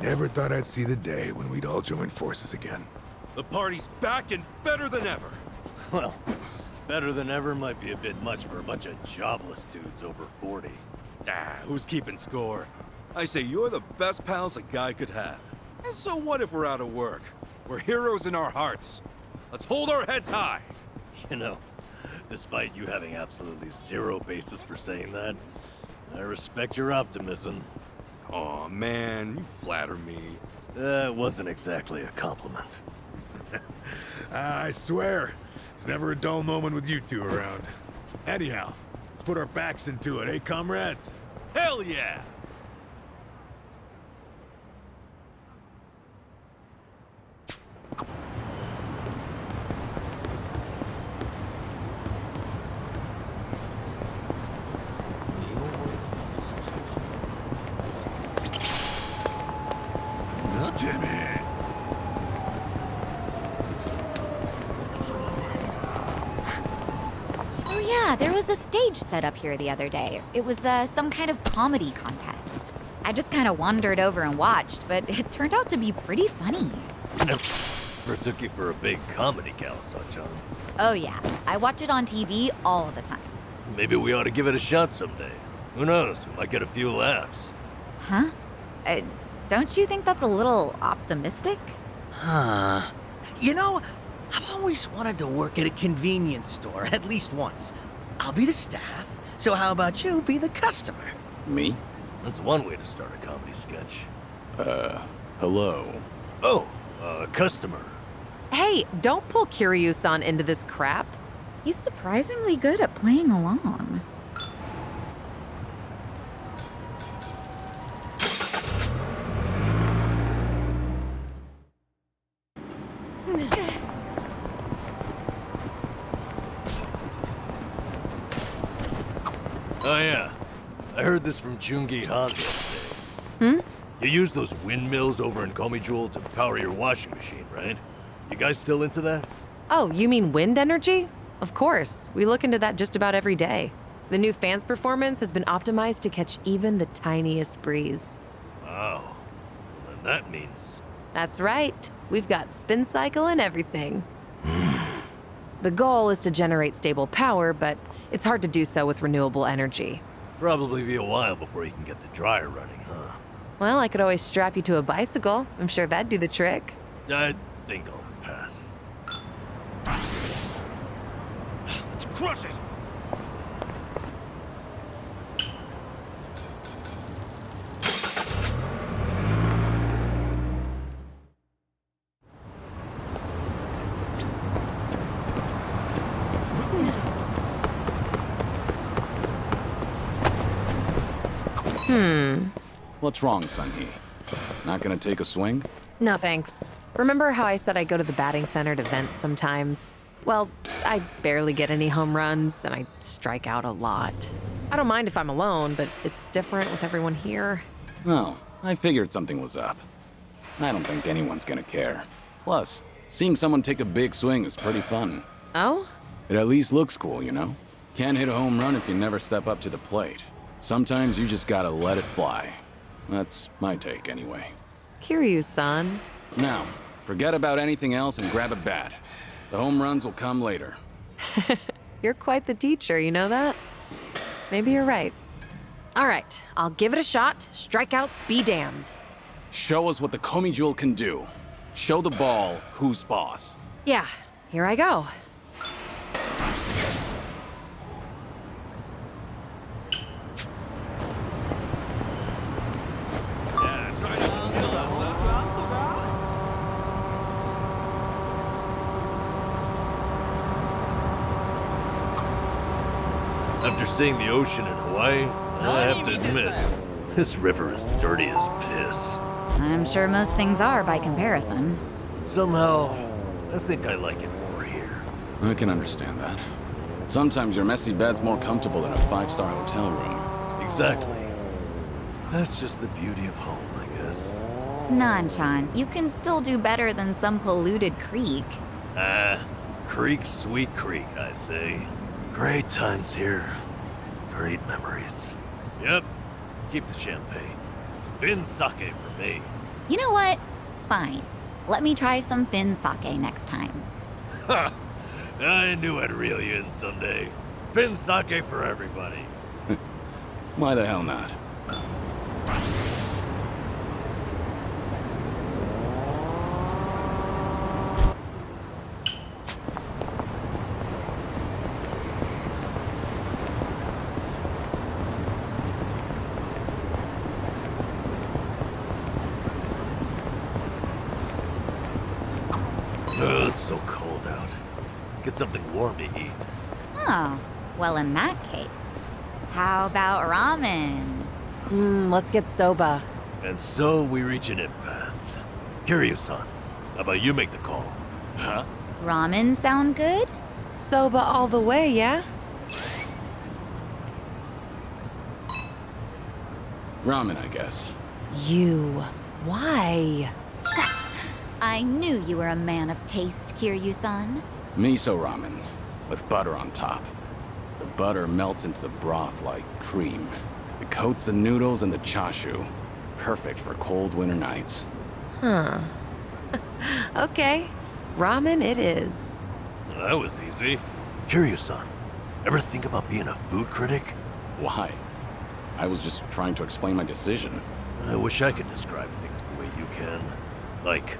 Never thought I'd see the day when we'd all join forces again. The party's back and better than ever. Well, better than ever might be a bit much for a bunch of jobless dudes over 40. Ah, who's keeping score? I say you're the best pals a guy could have. And so what if we're out of work? We're heroes in our hearts. Let's hold our heads high. You know, despite you having absolutely zero basis for saying that, I respect your optimism. Aw, man, you flatter me. That wasn't exactly a compliment. I swear, it's never a dull moment with you two around. Anyhow, let's put our backs into it, eh, comrades? Hell yeah! Oh yeah, there was a stage set up here the other day. It was some kind of comedy contest. I just kind of wandered over and watched, but it turned out to be pretty funny. Never took you for a big comedy gal, Sunshine. Oh yeah, I watch it on TV all the time. Maybe we ought to give it a shot someday. Who knows, we might get a few laughs. Huh? Don't you think that's a little optimistic? Huh. You know, I've always wanted to work at a convenience store, at least once. I'll be the staff, so how about you be the customer? Me? That's one way to start a comedy sketch. Hello. Oh, customer. Hey, don't pull Kiryu-san into this crap. He's surprisingly good at playing along. Oh yeah, I heard this from Jungi Han the other day. You use those windmills over in Komijul to power your washing machine, right? You guys still into that? Oh, you mean wind energy? Of course. We look into that just about every day. The new fan's performance has been optimized to catch even the tiniest breeze. Wow. Well, then that means... That's right. We've got spin cycle and everything. The goal is to generate stable power, but it's hard to do so with renewable energy. Probably be a while before you can get the dryer running, huh? Well, I could always strap you to a bicycle. I'm sure that'd do the trick. I think I'll pass. Let's crush it! What's wrong, Sunhee? Not gonna take a swing? No thanks. Remember how I said I go to the batting center to vent sometimes? Well, I barely get any home runs, and I strike out a lot. I don't mind if I'm alone, but it's different with everyone here. Oh, I figured something was up. I don't think anyone's gonna care. Plus, seeing someone take a big swing is pretty fun. Oh? It at least looks cool, you know? Can't hit a home run if you never step up to the plate. Sometimes you just gotta let it fly. That's my take, anyway. Kiryu-san. Now, forget about anything else and grab a bat. The home runs will come later. You're quite the teacher, you know that? Maybe you're right. All right, I'll give it a shot. Strikeouts be damned. Show us what the Komijul can do. Show the ball who's boss. Yeah, here I go. After seeing the ocean in Hawaii, I have to admit, this river is dirty as piss. I'm sure most things are by comparison. Somehow, I think I like it more here. I can understand that. Sometimes your messy bed's more comfortable than a five-star hotel room. Exactly. That's just the beauty of home, I guess. Nanchan, you can still do better than some polluted creek. Creek, sweet creek, I say. Great times here. Great memories. Yep. Keep the champagne. It's Finn sake for me. You know what? Fine. Let me try some Finn sake next time. Ha! I knew I'd reel you in someday. Finn sake for everybody. Why the hell not? Oh, it's so cold out. Let's get something warm to eat. Oh, well, in that case, how about ramen? Let's get soba. And so we reach an impasse. Kiryu-san, how about you make the call? Huh? Ramen sound good? Soba all the way, yeah? Ramen, I guess. You. Why? I knew you were a man of taste, Kiryu-san. Miso ramen, with butter on top. The butter melts into the broth like cream. It coats the noodles and the chashu. Perfect for cold winter nights. Huh. Okay. Ramen it is. Well, that was easy. Kiryu-san, ever think about being a food critic? Why? I was just trying to explain my decision. I wish I could describe things the way you can. Like,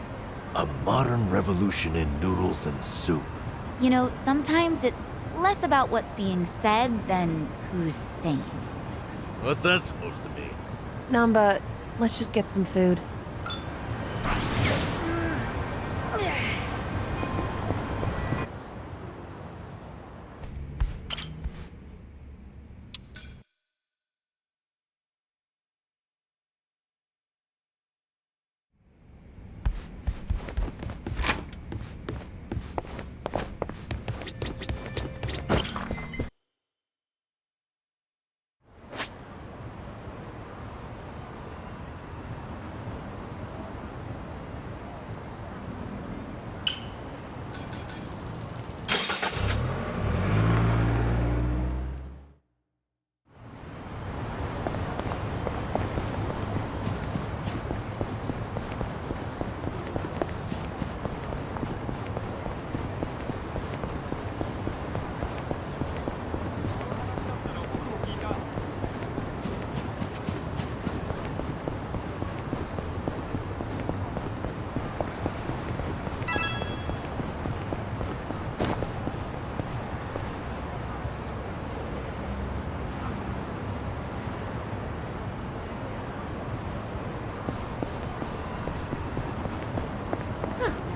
a modern revolution in noodles and soup. You know, sometimes it's less about what's being said than who's saying it. What's that supposed to mean? Namba, let's just get some food.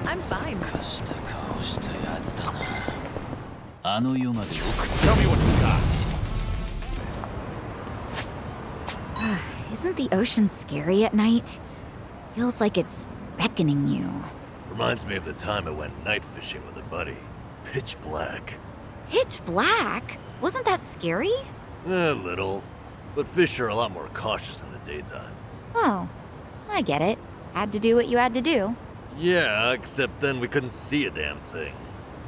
I'm fine. Isn't the ocean scary at night? Feels like it's beckoning you. Reminds me of the time I went night fishing with a buddy. Pitch black. Pitch black? Wasn't that scary? A little. But fish are a lot more cautious in the daytime. Oh, I get it. Had to do what you had to do. Yeah, except then we couldn't see a damn thing.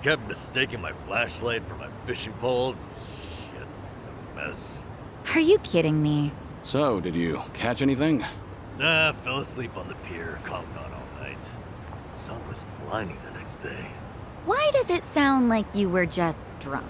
Kept mistaking my flashlight for my fishing pole. Shit, a mess. Are you kidding me? So, did you catch anything? Nah, fell asleep on the pier, conked on all night. Sun was blinding the next day. Why does it sound like you were just drunk?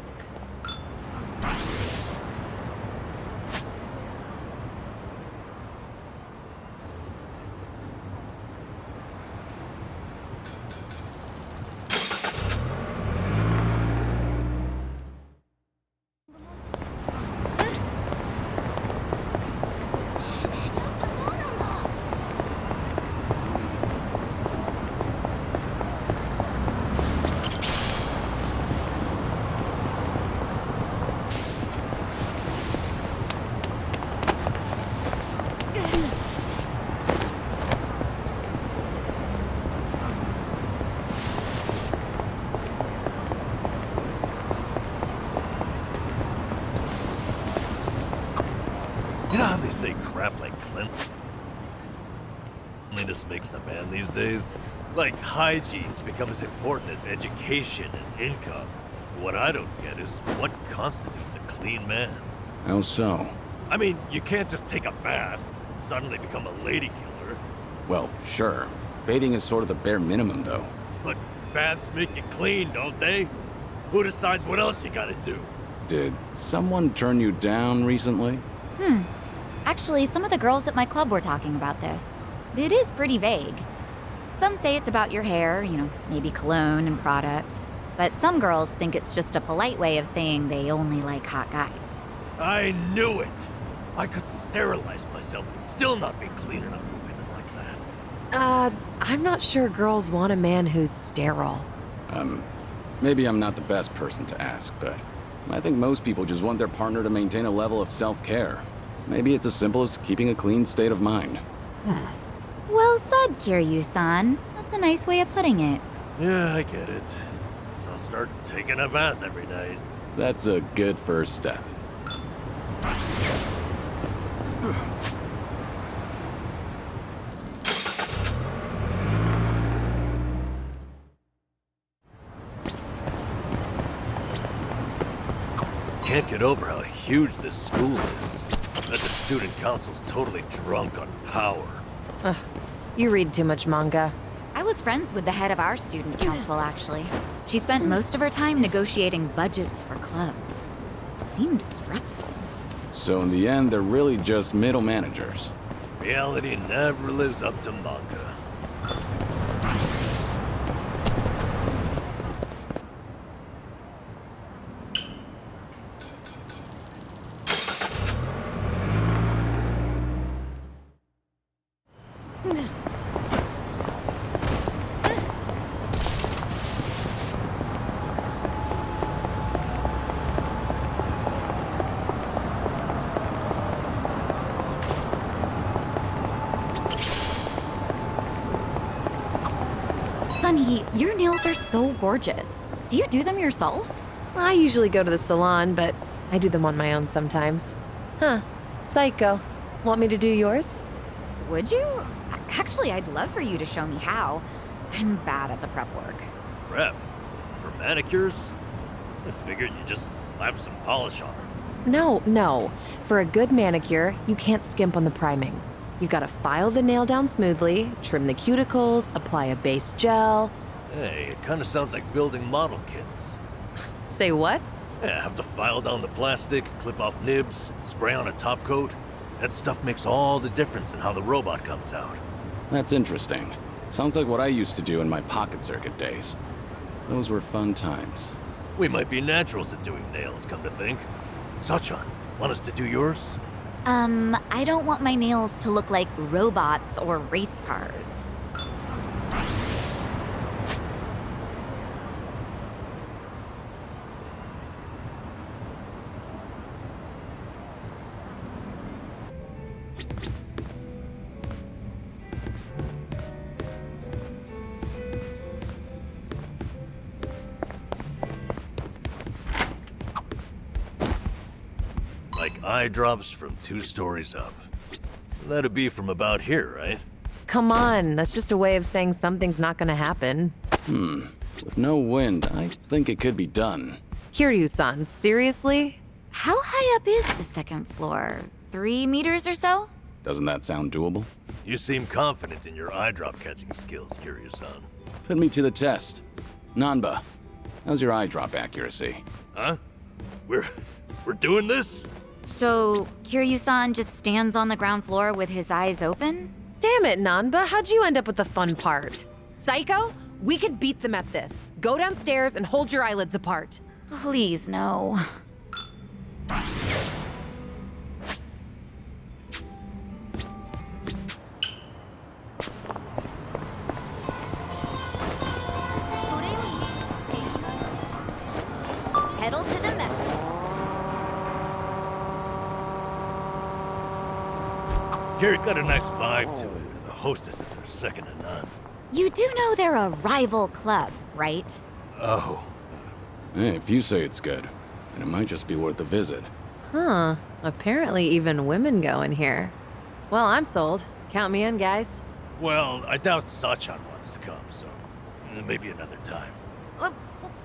You know how they say crap like Clint? Cleanliness makes the man these days. Like, hygiene's become as important as education and income. What I don't get is what constitutes a clean man. How so? I mean, you can't just take a bath and suddenly become a lady killer. Well, sure. Bathing is sort of the bare minimum, though. But baths make you clean, don't they? Who decides what else you gotta do? Did someone turn you down recently? Actually, some of the girls at my club were talking about this. It is pretty vague. Some say it's about your hair, maybe cologne and product. But some girls think it's just a polite way of saying they only like hot guys. I knew it! I could sterilize myself and still not be clean enough for women like that. I'm not sure girls want a man who's sterile. Maybe I'm not the best person to ask, but I think most people just want their partner to maintain a level of self-care. Maybe it's as simple as keeping a clean state of mind. Well said, Kiryu-san. That's a nice way of putting it. Yeah, I get it. So I'll start taking a bath every night. That's a good first step. Can't get over how huge this school is. Bet the student council's totally drunk on power. Ugh, you read too much manga. I was friends with the head of our student council, actually. She spent most of her time negotiating budgets for clubs. Seemed stressful. So in the end, they're really just middle managers. Reality never lives up to manga. Sunny, your nails are so gorgeous. Do you do them yourself? I usually go to the salon, but I do them on my own sometimes. Huh. Psycho. Want me to do yours? Would you? Actually, I'd love for you to show me how. I'm bad at the prep work. Prep? For manicures? I figured you just slap some polish on her. No. For a good manicure, you can't skimp on the priming. You've got to file the nail down smoothly, trim the cuticles, apply a base gel. Hey, it kind of sounds like building model kits. Say what? Yeah, have to file down the plastic, clip off nibs, spray on a top coat. That stuff makes all the difference in how the robot comes out. That's interesting. Sounds like what I used to do in my pocket circuit days. Those were fun times. We might be naturals at doing nails, come to think. Sachan, want us to do yours? I don't want my nails to look like robots or race cars. Like eye drops from 2 stories up. That'd be from about here, right? Come on, that's just a way of saying something's not gonna happen. With no wind, I think it could be done. Kiryu-san, seriously? How high up is the second floor? 3 meters or so? Doesn't that sound doable? You seem confident in your eye drop catching skills, Kiryu-san. Put me to the test. Nanba, how's your eye drop accuracy? Huh? We're doing this? So, Kiryu-san just stands on the ground floor with his eyes open? Damn it, Nanba, how'd you end up with the fun part? Psycho, we could beat them at this. Go downstairs and hold your eyelids apart. Please, no. Pedal to the metal. Here, it got a nice vibe to it, and the hostesses are second to none. You do know they're a rival club, right? Oh, Hey, if you say it's good, then it might just be worth a visit. Huh, apparently even women go in here. Well, I'm sold. Count me in, guys. well, I doubt Sachan wants to come, so maybe another time.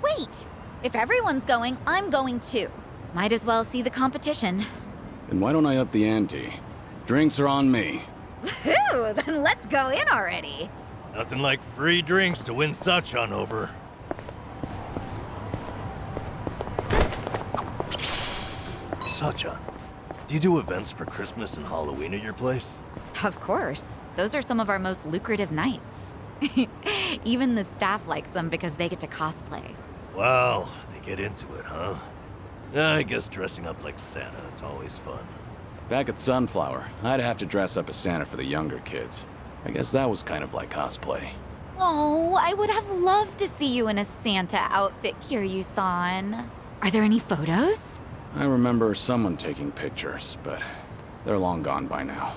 Wait! If everyone's going, I'm going too. Might as well see the competition. Then why don't I up the ante? Drinks are on me. Phew, then let's go in already. Nothing like free drinks to win Sachan over. Sachan, do you do events for Christmas and Halloween at your place? Of course. Those are some of our most lucrative nights. Even the staff likes them because they get to cosplay. Wow, they get into it, huh? I guess dressing up like Santa is always fun. Back at Sunflower, I'd have to dress up as Santa for the younger kids. I guess that was kind of like cosplay. Oh, I would have loved to see you in a Santa outfit, Kiryu-san. Are there any photos? I remember someone taking pictures, but they're long gone by now.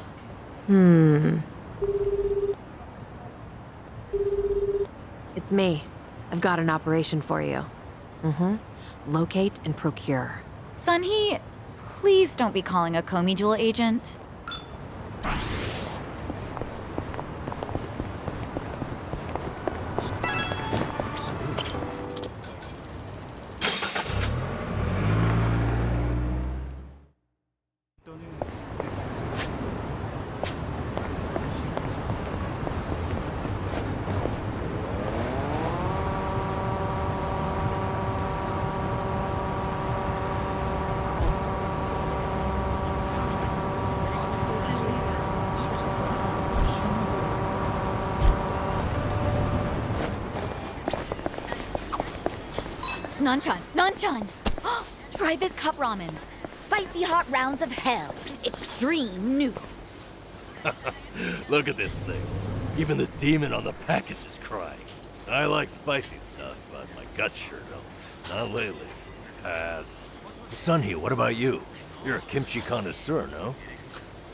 It's me. I've got an operation for you. Locate and procure. Sunhee, please don't be calling a Komi Jewel agent. Nanchan! Try this cup ramen. Spicy hot rounds of hell. Extreme noodles. Look at this thing. Even the demon on the package is crying. I like spicy stuff, but my guts sure don't. Not lately. Pass. Sunhee, what about you? You're a kimchi connoisseur, no?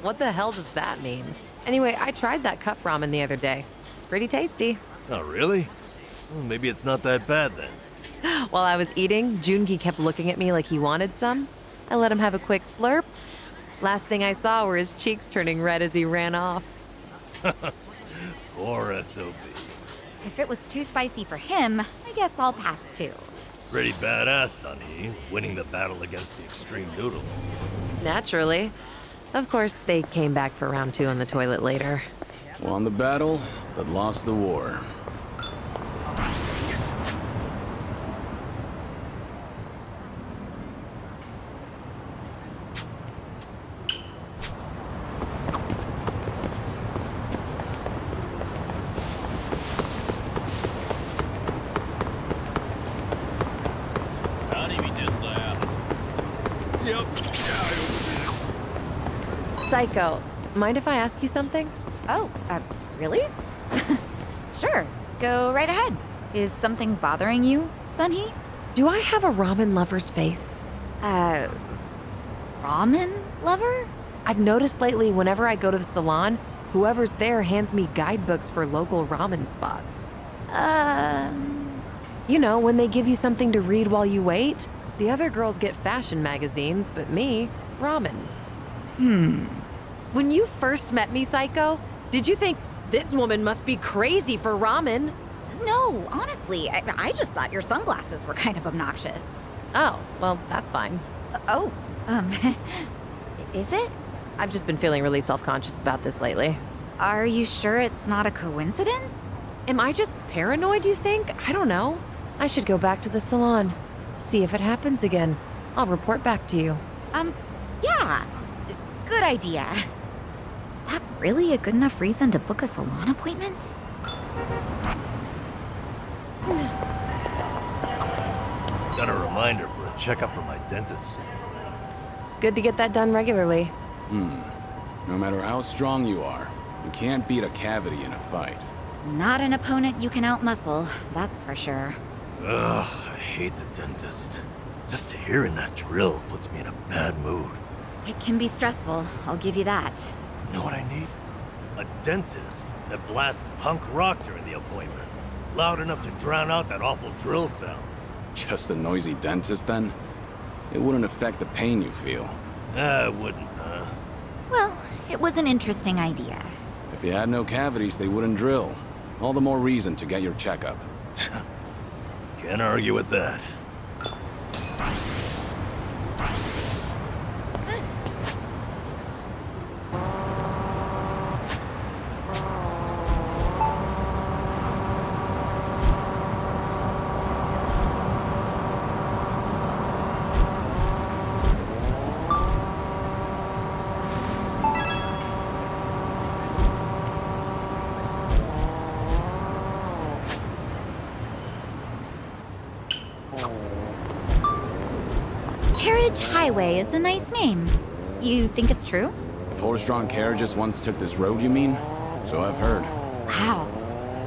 What the hell does that mean? Anyway, I tried that cup ramen the other day. Pretty tasty. Oh, really? Well, maybe it's not that bad then. While I was eating, Jungi kept looking at me like he wanted some. I let him have a quick slurp. Last thing I saw were his cheeks turning red as he ran off. Poor SOB. If it was too spicy for him, I guess I'll pass too. Pretty badass, Sunhee, winning the battle against the extreme noodles. Naturally. Of course, they came back for round 2 on the toilet later. Won the battle, but lost the war. Psycho, mind if I ask you something? Oh, really? Sure, go right ahead. Is something bothering you, Sunhee? Do I have a ramen lover's face? Ramen lover? I've noticed lately whenever I go to the salon, whoever's there hands me guidebooks for local ramen spots. You know, when they give you something to read while you wait. The other girls get fashion magazines, but me, ramen. When you first met me, Psycho, did you think this woman must be crazy for ramen? No, honestly, I just thought your sunglasses were kind of obnoxious. Oh, well, that's fine. Is it? I've just been feeling really self-conscious about this lately. Are you sure it's not a coincidence? Am I just paranoid, you think? I don't know. I should go back to the salon. See if it happens again. I'll report back to you. Yeah. Good idea. Is that really a good enough reason to book a salon appointment? Got a reminder for a checkup from my dentist. It's good to get that done regularly. No matter how strong you are, you can't beat a cavity in a fight. Not an opponent you can outmuscle, that's for sure. Ugh, I hate the dentist. Just hearing that drill puts me in a bad mood. It can be stressful, I'll give you that. Know what I need? A dentist that blasts punk rock during the appointment. Loud enough to drown out that awful drill sound. Just a noisy dentist, then? It wouldn't affect the pain you feel. It wouldn't, huh? Well, it was an interesting idea. If you had no cavities, they wouldn't drill. All the more reason to get your checkup. Can't argue with that. Carriage Highway is a nice name. You think it's true? Horse-drawn carriages once took this road, you mean? So I've heard. Wow.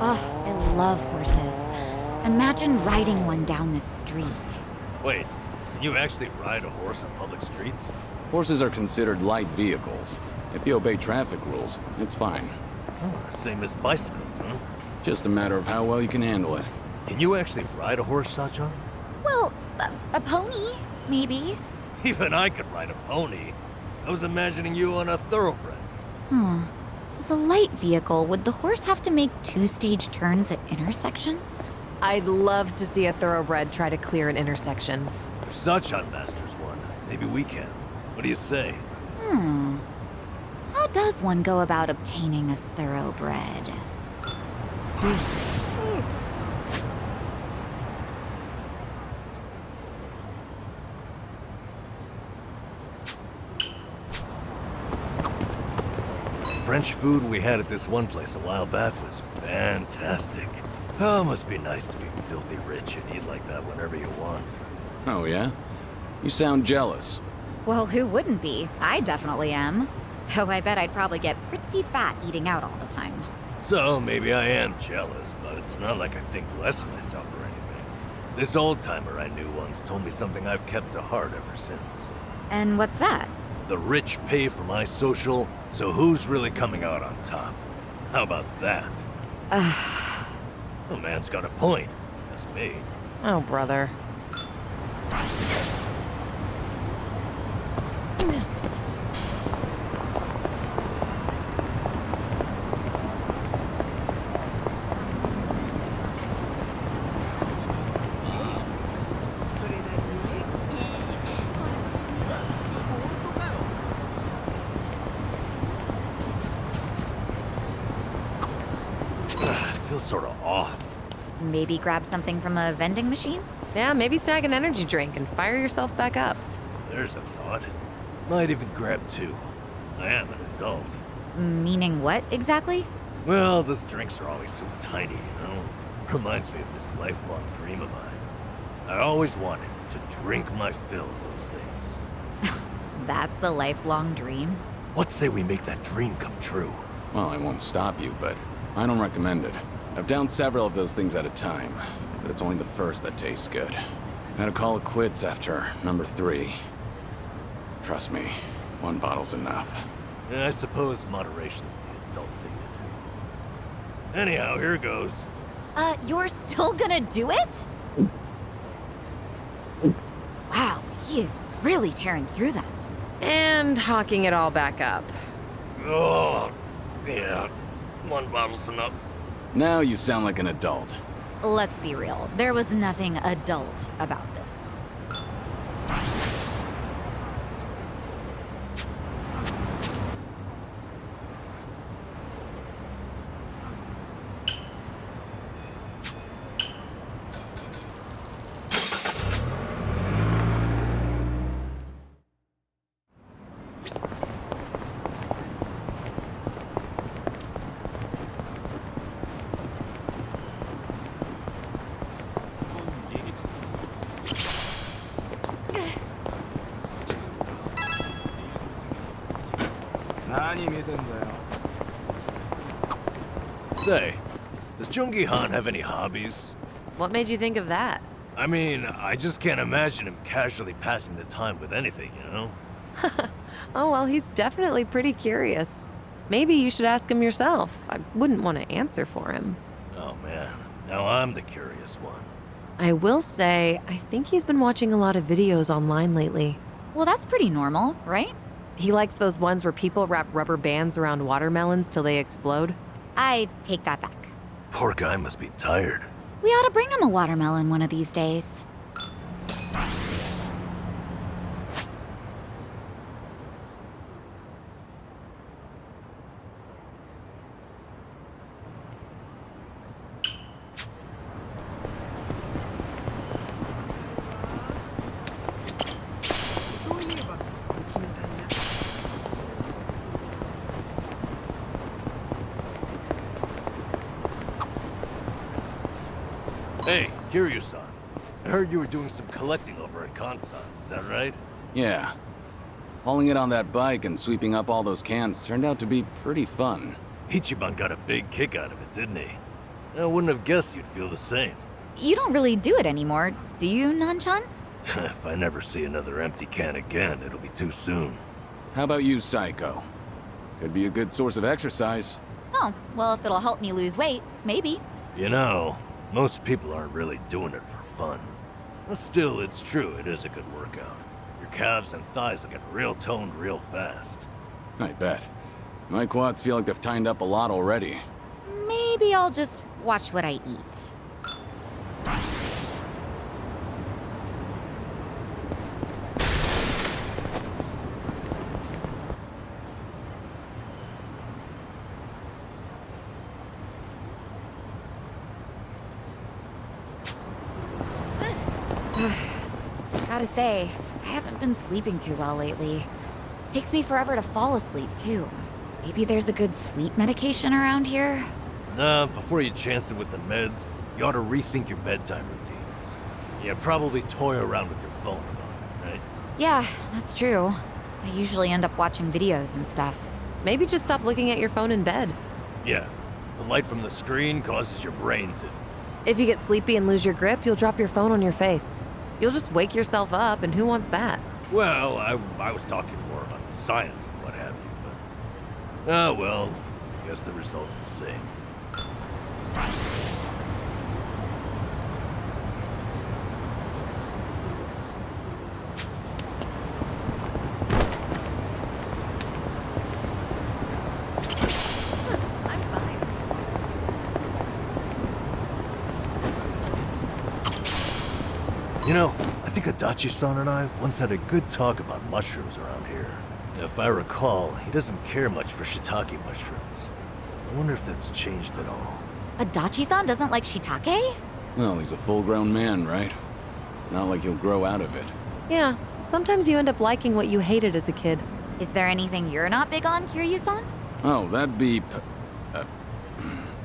Oh, I love horses. Imagine riding one down this street. Wait, can you actually ride a horse on public streets? Horses are considered light vehicles. If you obey traffic rules, it's fine. Oh, same as bicycles, huh? Just a matter of how well you can handle it. Can you actually ride a horse, Sachan? Well, a pony, maybe. Even I could ride a pony. I was imagining you on a thoroughbred. As a light vehicle, would the horse have to make two-stage turns at intersections? I'd love to see a thoroughbred try to clear an intersection. If Sachan masters one, maybe we can. What do you say? How does one go about obtaining a thoroughbred? French food we had at this one place a while back was fantastic. Oh, must be nice to be filthy rich and eat like that whenever you want. Oh, yeah? You sound jealous. Well, who wouldn't be? I definitely am. Though I bet I'd probably get pretty fat eating out all the time. So, maybe I am jealous, but it's not like I think less of myself or anything. This old-timer I knew once told me something I've kept to heart ever since. And what's that? The rich pay for my social, so who's really coming out on top? How about that? The man's got a point. That's me. Oh, brother. I feel sort of off. Maybe grab something from a vending machine? Yeah, maybe snag an energy drink and fire yourself back up. There's a thought. Might even grab two. I am an adult. Meaning what, exactly? Well, those drinks are always so tiny, you know? Reminds me of this lifelong dream of mine. I always wanted to drink my fill of those things. That's a lifelong dream. Let's say we make that dream come true. Well, I won't stop you, but I don't recommend it. I've downed several of those things at a time, but it's only the first that tastes good. I had to call it quits after number 3. Trust me, one bottle's enough. Yeah, I suppose moderation's the adult thing to do. Anyhow, here goes. You're still gonna do it? Wow, he is really tearing through them. And hawking it all back up. Oh, yeah. One bottle's enough. Now you sound like an adult. Let's be real, there was nothing adult about this. Say, does Jungi-Han have any hobbies? What made you think of that? I mean, I just can't imagine him casually passing the time with anything, you know? Oh, well, he's definitely pretty curious. Maybe you should ask him yourself. I wouldn't want to answer for him. Oh man, now I'm the curious one. I will say, I think he's been watching a lot of videos online lately. Well, that's pretty normal, right? He likes those ones where people wrap rubber bands around watermelons till they explode. I take that back. Poor guy must be tired. We ought to bring him a watermelon one of these days. Hey, Kiryu-san. I heard you were doing some collecting over at Kansan's, is that right? Yeah. Hauling it on that bike and sweeping up all those cans turned out to be pretty fun. Ichiban got a big kick out of it, didn't he? I wouldn't have guessed you'd feel the same. You don't really do it anymore, do you, Nanchan? If I never see another empty can again, it'll be too soon. How about you, Psycho? Could be a good source of exercise. Oh, well, if it'll help me lose weight, maybe. You know, most people aren't really doing it for fun. But still, it's true, it is a good workout. Your calves and thighs will get real toned real fast. I bet. My quads feel like they've tightened up a lot already. Maybe I'll just watch what I eat. Gotta say, I haven't been sleeping too well lately. Takes me forever to fall asleep, too. Maybe there's a good sleep medication around here? Nah, before you chance it with the meds, you ought to rethink your bedtime routines. Yeah, probably toy around with your phone a lot, right? Yeah, that's true. I usually end up watching videos and stuff. Maybe just stop looking at your phone in bed. Yeah, the light from the screen causes your brain to... If you get sleepy and lose your grip, you'll drop your phone on your face. You'll just wake yourself up, and who wants that? Well, I was talking more about the science and what have you, but... Oh, well, I guess the result's the same. I'm fine. You know, I think Adachi-san and I once had a good talk about mushrooms around here. If I recall, he doesn't care much for shiitake mushrooms. I wonder if that's changed at all. Adachi-san doesn't like shiitake? Well, he's a full-grown man, right? Not like he'll grow out of it. Yeah, sometimes you end up liking what you hated as a kid. Is there anything you're not big on, Kiryu-san? Oh, that'd be...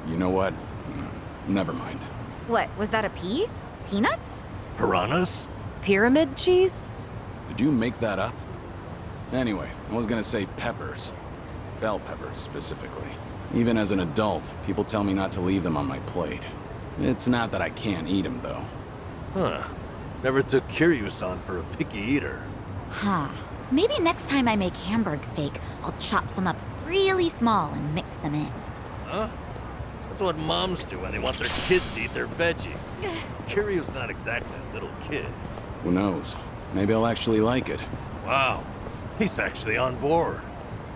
you know what? Never mind. What, was that a pea? Peanuts? Piranhas? Pyramid cheese? Did you make that up? Anyway, I was gonna say peppers. Bell peppers, specifically. Even as an adult, people tell me not to leave them on my plate. It's not that I can't eat them, though. Huh. Never took Kiryu-san for a picky eater. Huh. Maybe next time I make hamburg steak, I'll chop some up really small and mix them in. Huh? That's what moms do when they want their kids to eat their veggies. Kiryu's not exactly a little kid. Who knows? Maybe I'll actually like it. Wow. He's actually on board.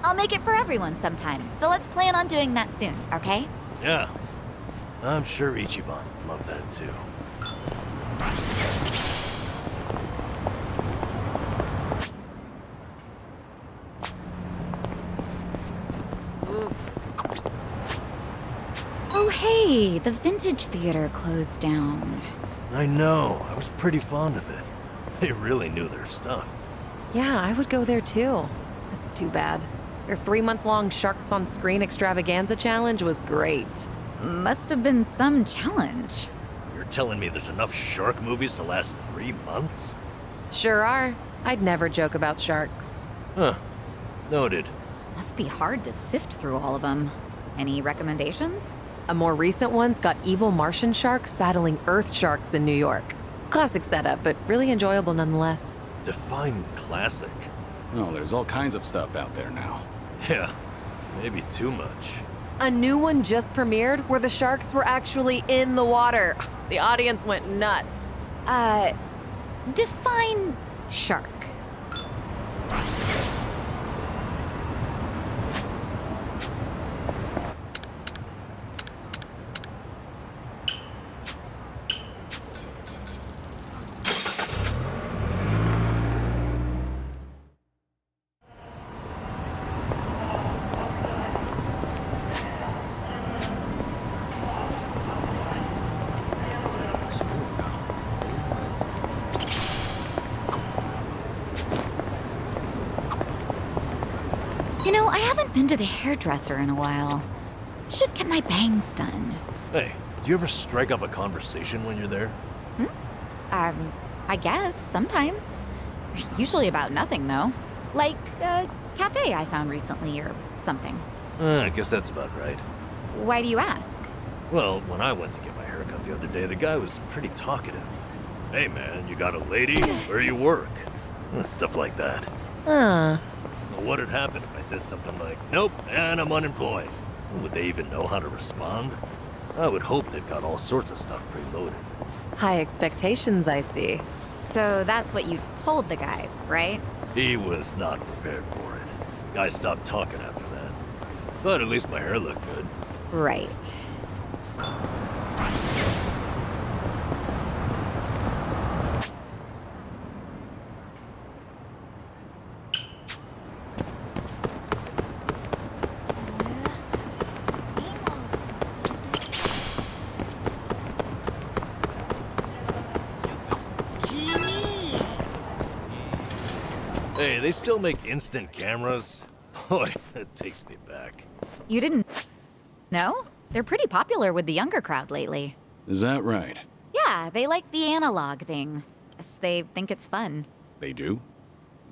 I'll make it for everyone sometime, so let's plan on doing that soon, okay? Yeah. I'm sure Ichiban would love that too. Oh hey, the Vintage Theater closed down. I know. I was pretty fond of it. They really knew their stuff. Yeah, I would go there too. That's too bad. Their 3-month-long Sharks on Screen extravaganza challenge was great. Must have been some challenge. You're telling me there's enough shark movies to last 3 months? Sure are. I'd never joke about sharks. Huh. Noted. Must be hard to sift through all of them. Any recommendations? A more recent one's got evil Martian sharks battling Earth sharks in New York. Classic setup, but really enjoyable nonetheless. Define classic. Oh, there's all kinds of stuff out there now. Yeah, maybe too much. A new one just premiered where the sharks were actually in the water. The audience went nuts. Define shark. You know, I haven't been to the hairdresser in a while. Should get my bangs done. Hey, do you ever strike up a conversation when you're there? I guess, sometimes. Usually about nothing, though. Like a cafe I found recently or something. I guess that's about right. Why do you ask? Well, when I went to get my haircut the other day, the guy was pretty talkative. Hey man, you got a lady? Where you work? Stuff like that. Huh. Well, what'd happen if I said something like, nope, and I'm unemployed? Would they even know how to respond? I would hope they've got all sorts of stuff preloaded. High expectations, I see. So that's what you told the guy, right? He was not prepared for it. Guy stopped talking after that. But at least my hair looked good. Right. Hey, they still make instant cameras? Boy, that takes me back. You didn't know? They're pretty popular with the younger crowd lately. Is that right? Yeah, they like the analog thing. Guess they think it's fun. They do?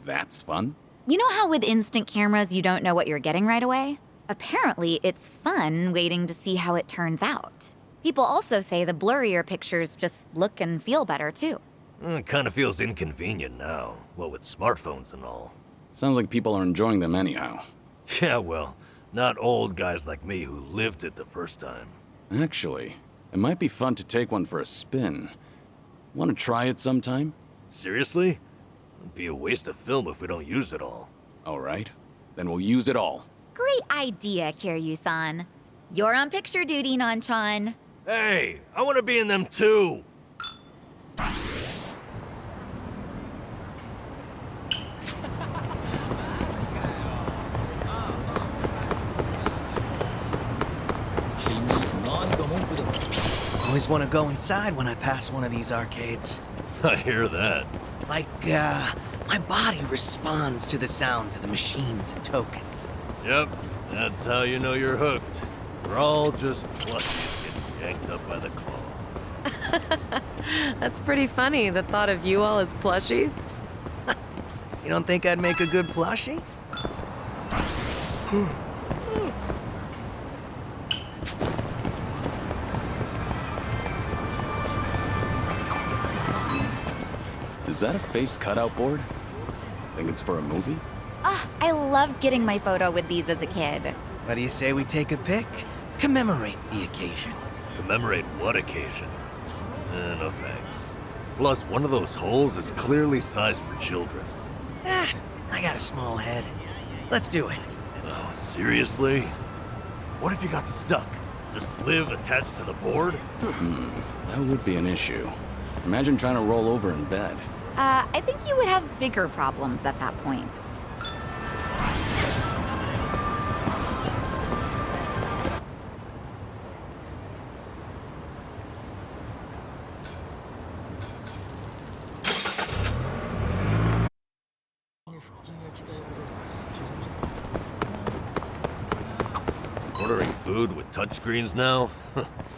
That's fun? You know how with instant cameras you don't know what you're getting right away? Apparently, it's fun waiting to see how it turns out. People also say the blurrier pictures just look and feel better, too. It kind of feels inconvenient now, what with smartphones and all. Sounds like people are enjoying them anyhow. Yeah, well, not old guys like me who lived it the first time. Actually, it might be fun to take one for a spin. Want to try it sometime? Seriously? It'd be a waste of film if we don't use it all. All right, then we'll use it all. Great idea, Kiryu-san. You're on picture duty, Nanchan. Hey, I want to be in them too! Always want to go inside when I pass one of these arcades. I hear that. Like, my body responds to the sounds of the machines and tokens. Yep, that's how you know you're hooked. We're all just plushies getting yanked up by the claw. That's pretty funny, the thought of you all as plushies. You don't think I'd make a good plushie? Is that a face cutout board? Think it's for a movie? I loved getting my photo with these as a kid. What do you say we take a pic? Commemorate the occasion. Commemorate what occasion? No thanks. Plus, one of those holes is clearly sized for children. I got a small head. Let's do it. Oh, seriously? What if you got stuck? Just live attached to the board? That would be an issue. Imagine trying to roll over in bed. I think you would have bigger problems at that point. Ordering food with touchscreens now?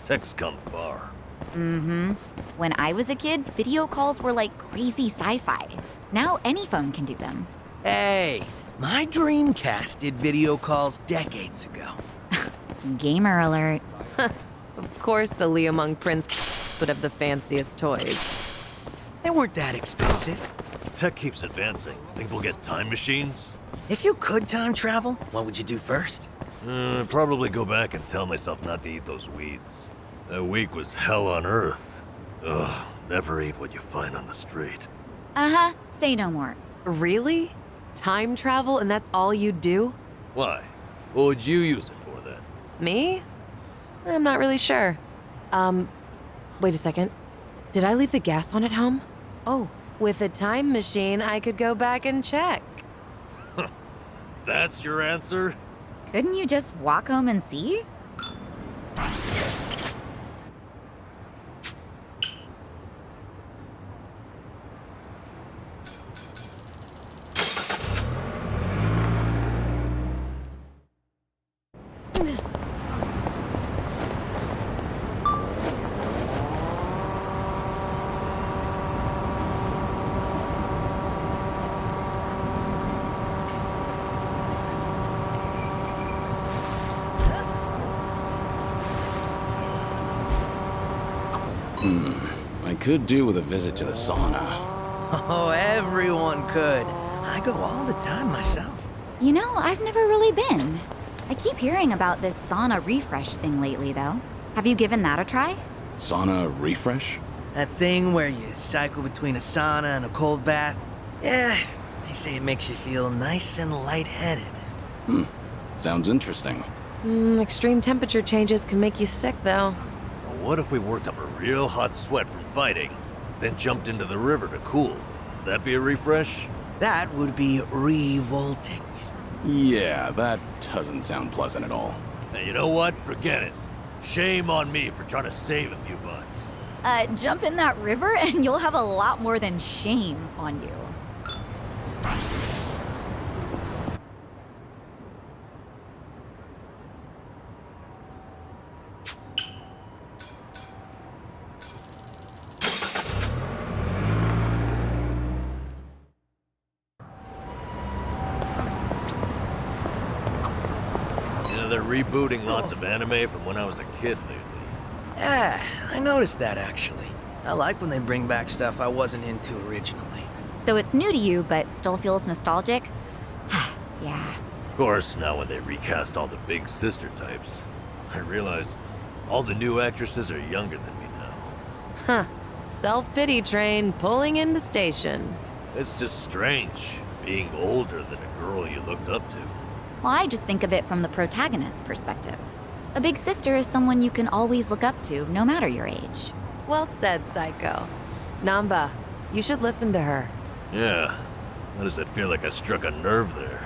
Tech's come far. Mm-hmm. When I was a kid, video calls were like crazy sci-fi. Now any phone can do them. Hey, my Dreamcast did video calls decades ago. Gamer alert. Of course the Liamung Prince would have the fanciest toys. They weren't that expensive. Tech keeps advancing. Think we'll get time machines? If you could time travel, what would you do first? Probably go back and tell myself not to eat those weeds. That week was hell on earth. Ugh, never eat what you find on the street. Uh-huh. Say no more. Really? Time travel and that's all you do? Why? What would you use it for then? Me? I'm not really sure. Wait a second. Did I leave the gas on at home? Oh, with a time machine, I could go back and check. That's your answer? Couldn't you just walk home and see? I could do with a visit to the sauna. Oh, everyone could. I go all the time myself. You know, I've never really been. I keep hearing about this sauna refresh thing lately, though. Have you given that a try? Sauna refresh? That thing where you cycle between a sauna and a cold bath. Yeah, they say it makes you feel nice and lightheaded. Sounds interesting. Extreme temperature changes can make you sick, though. Well, what if we worked up a real hot sweat from fighting, then jumped into the river to cool? Would that be a refresh? That would be revolting. Yeah, that doesn't sound pleasant at all. Now, you know what? Forget it. Shame on me for trying to save a few bucks. Jump in that river and you'll have a lot more than shame on you. They're rebooting lots of anime from when I was a kid lately. Yeah, I noticed that actually. I like when they bring back stuff I wasn't into originally. So it's new to you, but still feels nostalgic? Yeah. Of course, now when they recast all the big sister types, I realize all the new actresses are younger than me now. Huh. Self-pity train pulling into station. It's just strange, being older than a girl you looked up to. Well, I just think of it from the protagonist's perspective. A big sister is someone you can always look up to, no matter your age. Well said, Psycho. Namba, you should listen to her. Yeah, why does it feel like I struck a nerve there?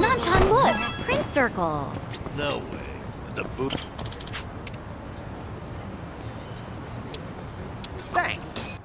Nanchan, look! Print Circle! No way. It's a boot. Thanks.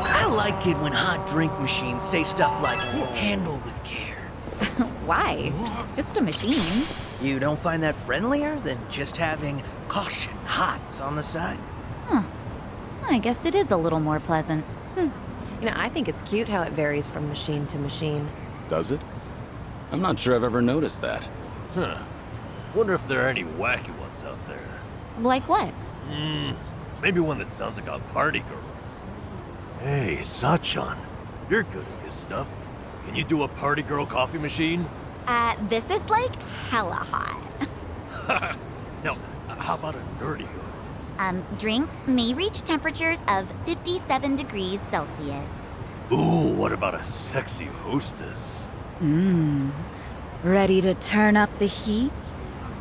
I like it when hot drink machines say stuff like, handle with care. Why? It's just a machine. You don't find that friendlier than just having caution hot on the side? I guess it is a little more pleasant. You know, I think it's cute how it varies from machine to machine. Does it? I'm not sure I've ever noticed that. Huh. Wonder if there are any wacky ones out there. Like what? Maybe one that sounds like a party girl. Hey, Sachan, you're good at this stuff. Can you do a party girl coffee machine? This is like hella hot. No, how about a nerdy girl? Drinks may reach temperatures of 57 degrees Celsius. Ooh, what about a sexy hostess? Ready to turn up the heat?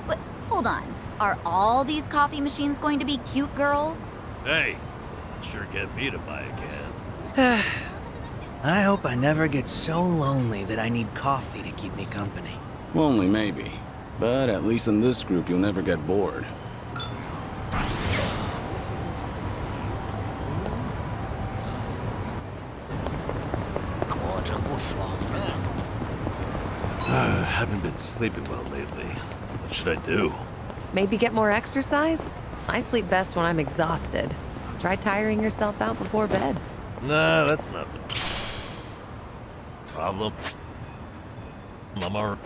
But hold on. Are all these coffee machines going to be cute girls? Hey, sure get me to buy a can. I hope I never get so lonely that I need coffee to keep me company. Only maybe. But at least in this group, you'll never get bored. Haven't been sleeping well lately. What should I do? Maybe get more exercise? I sleep best when I'm exhausted. Try tiring yourself out before bed. Nah, that's not the problem. Mama.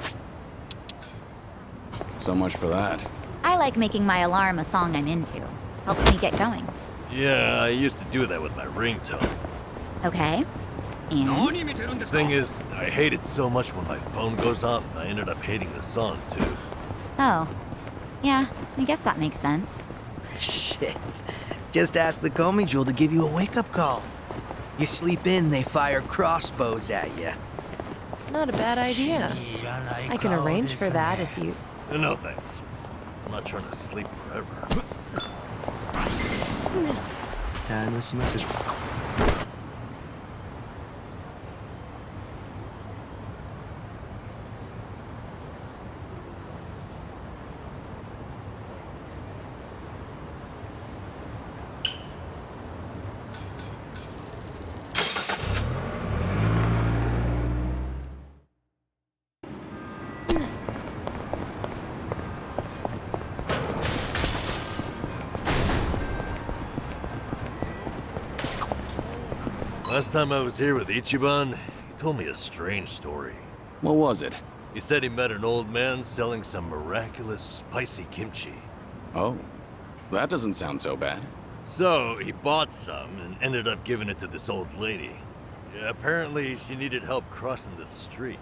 So much for that. I like making my alarm a song I'm into. Helps me get going. Yeah, I used to do that with my ringtone. Okay? And? The thing is, I hate it so much when my phone goes off, I ended up hating the song too. Oh. Yeah, I guess that makes sense. Shit. Just ask the Komi Jewel to give you a wake-up call. You sleep in, they fire crossbows at you. Not a bad idea. I can arrange for that if you... No thanks. I'm not trying to sleep forever. 楽しませて Last time I was here with Ichiban, he told me a strange story. What was it? He said he met an old man selling some miraculous spicy kimchi. Oh, that doesn't sound so bad. So he bought some and ended up giving it to this old lady. Yeah, apparently she needed help crossing the street.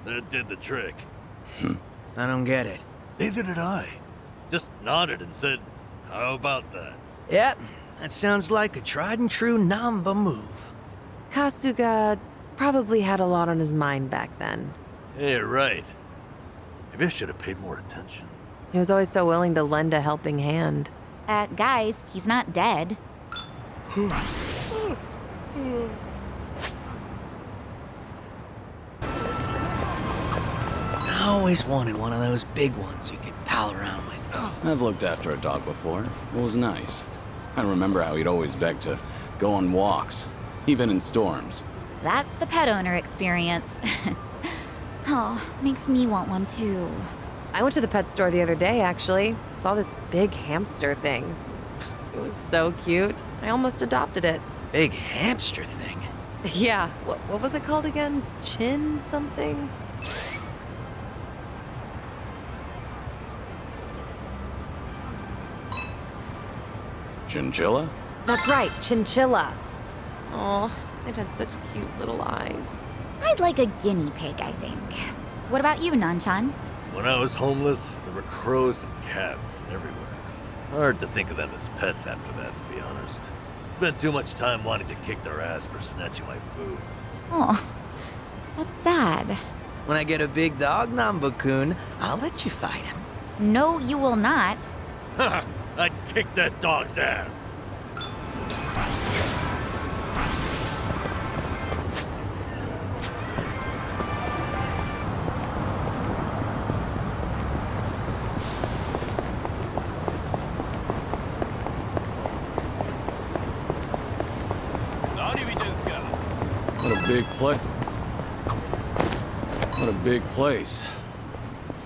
That did the trick. I don't get it. Neither did I. Just nodded and said, how about that? Yep, that sounds like a tried and true Namba move. Kasuga probably had a lot on his mind back then. Yeah, you're right. Maybe I should have paid more attention. He was always so willing to lend a helping hand. Guys, he's not dead. I always wanted one of those big ones you could pal around with. I've looked after a dog before. It was nice. I remember how he'd always beg to go on walks, even in storms. That's the pet owner experience. Oh, makes me want one too. I went to the pet store the other day, actually. Saw this big hamster thing. It was so cute. I almost adopted it. Big hamster thing. Yeah, what was it called again? Chin something? Chinchilla? That's right, chinchilla. Oh, it had such cute little eyes. I'd like a guinea pig, I think. What about you, Nanchan? When I was homeless, there were crows and cats everywhere. Hard to think of them as pets after that, to be honest. Spent too much time wanting to kick their ass for snatching my food. Oh, that's sad. When I get a big dog, Namba-kun, I'll let you fight him. No, you will not. Ha! I'd kick that dog's ass! What a big place.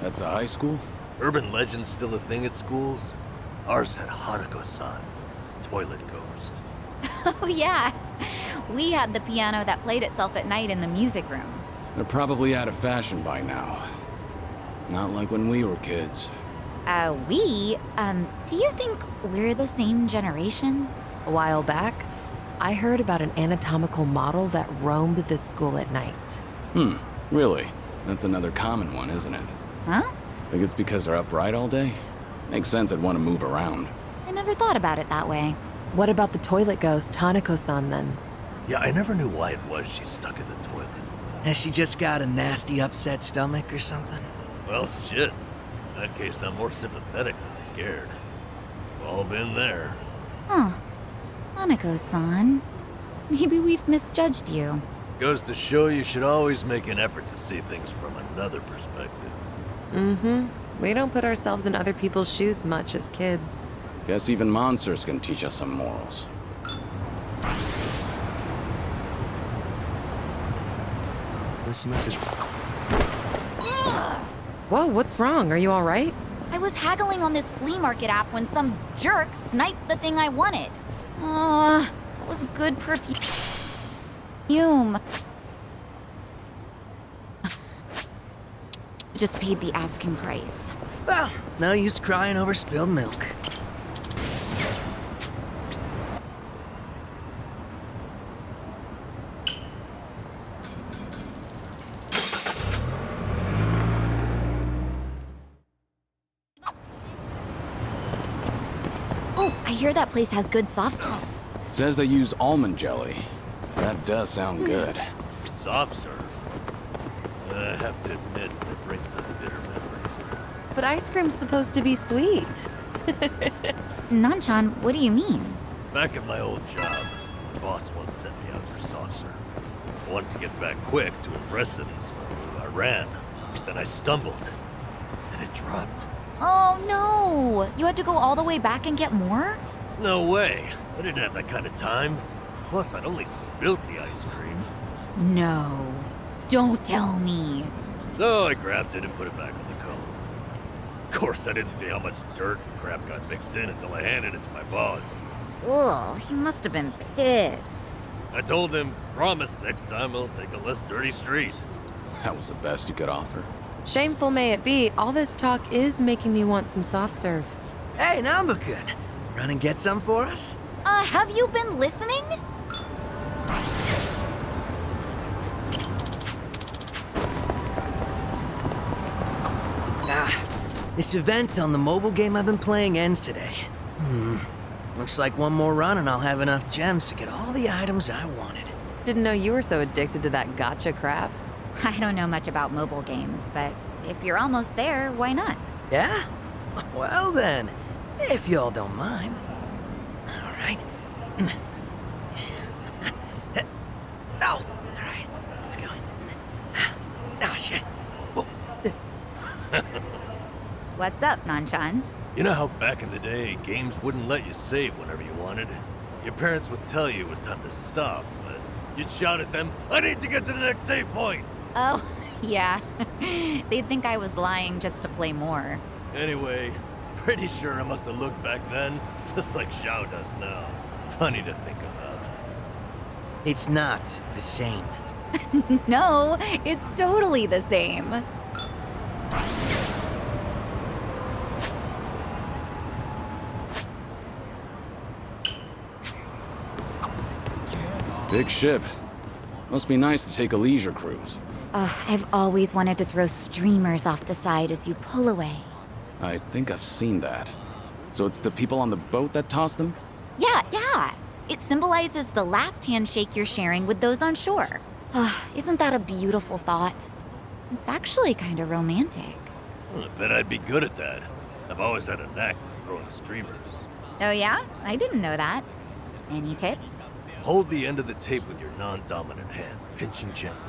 That's a high school? Urban legends still a thing at schools? Ours had Hanako-san, toilet ghost. Oh, yeah. We had the piano that played itself at night in the music room. They're probably out of fashion by now. Not like when we were kids. Do you think we're the same generation? A while back, I heard about an anatomical model that roamed this school at night. Really? That's another common one, isn't it? Huh? Think it's because they're upright all day? Makes sense I'd want to move around. I never thought about it that way. What about the toilet ghost, Hanako-san, then? Yeah, I never knew why it was she stuck in the toilet. Has she just got a nasty upset stomach or something? Well, shit. In that case, I'm more sympathetic than scared. We've all been there. Huh. Hanako-san. Maybe we've misjudged you. Goes to show you should always make an effort to see things from another perspective. Mm-hmm. We don't put ourselves in other people's shoes much as kids. Guess even monsters can teach us some morals. Whoa, what's wrong? Are you all right? I was haggling on this flea market app when some jerk sniped the thing I wanted. It was good perfume. Just paid the asking price. Well, no use crying over spilled milk. Oh, I hear that place has good soft serve. Says they use almond jelly. That does sound good. Soft serve. I have to admit, it brings up bitter memories. But ice cream's supposed to be sweet. Nanchan, what do you mean? Back at my old job, the boss once sent me out for soft serve. I wanted to get back quick to impress him, so I ran. Then I stumbled, and it dropped. Oh no! You had to go all the way back and get more? No way. I didn't have that kind of time. Plus, I'd only spilt the ice cream. No. Don't tell me. So I grabbed it and put it back on the cone. Of course, I didn't see how much dirt and crap got mixed in until I handed it to my boss. Ugh, he must have been pissed. I told him, promise next time I'll take a less dirty street. That was the best you could offer. Shameful may it be, all this talk is making me want some soft serve. Hey, Namba-kun. Run and get some for us? Have you been listening? This event on the mobile game I've been playing ends today. Looks like one more run and I'll have enough gems to get all the items I wanted. Didn't know you were so addicted to that gotcha crap. I don't know much about mobile games, but if you're almost there, why not? Yeah? Well then, if y'all don't mind. All right. Oh, all right. Let's go. Oh, shit. Whoa. What's up, Nanchan? You know how back in the day, games wouldn't let you save whenever you wanted? Your parents would tell you it was time to stop, but you'd shout at them, I need to get to the next save point! Oh, yeah. They'd think I was lying just to play more. Anyway, pretty sure I must have looked back then, just like Xiao does now. Funny to think about. It's not the same. No, it's totally the same. Big ship. Must be nice to take a leisure cruise. I've always wanted to throw streamers off the side as you pull away. I think I've seen that. So it's the people on the boat that toss them? Yeah. It symbolizes the last handshake you're sharing with those on shore. Isn't that a beautiful thought? It's actually kind of romantic. I bet I'd be good at that. I've always had a knack for throwing streamers. Oh yeah? I didn't know that. Any tips? Hold the end of the tape with your non-dominant hand, pinching gently.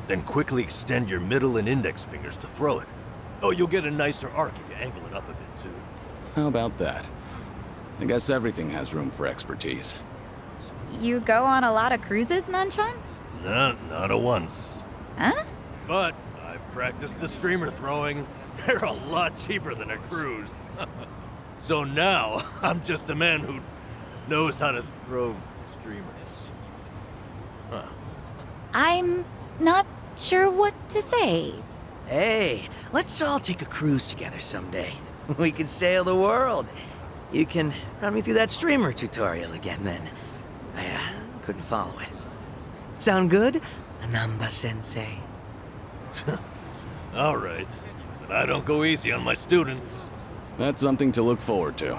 Then quickly extend your middle and index fingers to throw it. Oh, you'll get a nicer arc if you angle it up a bit, too. How about that? I guess everything has room for expertise. You go on a lot of cruises, Nanchan? No, not a once. Huh? But I've practiced the streamer throwing. They're a lot cheaper than a cruise. So now, I'm just a man who knows how to throw streamers. Huh. I'm not sure what to say. Hey, let's all take a cruise together someday. We can sail the world. You can run me through that streamer tutorial again then. I couldn't follow it. Sound good, Anamba-sensei? All right. But I don't go easy on my students. That's something to look forward to.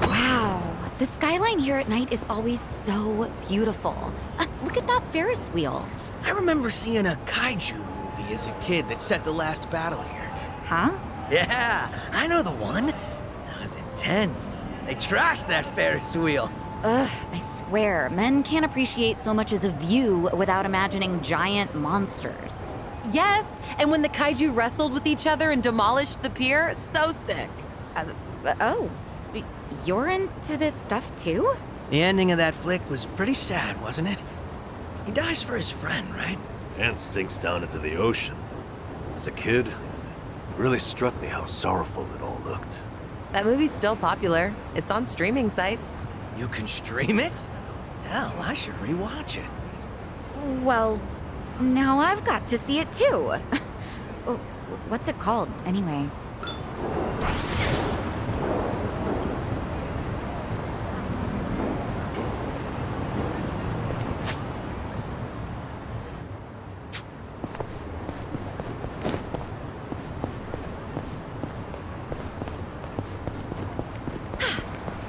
Wow, the skyline here at night is always so beautiful. Look at that Ferris wheel. I remember seeing a kaiju movie as a kid that set the last battle here. Huh? Yeah, I know the one. That was intense. They trashed that Ferris wheel. Ugh, I swear, men can't appreciate so much as a view without imagining giant monsters. Yes, and when the kaiju wrestled with each other and demolished the pier, so sick. Oh, you're into this stuff too? The ending of that flick was pretty sad, wasn't it? He dies for his friend, right? And sinks down into the ocean. As a kid, really struck me how sorrowful it all looked. That movie's still popular. It's on streaming sites. You can stream it? Hell, I should rewatch it. Well, now I've got to see it too. Oh, what's it called, anyway?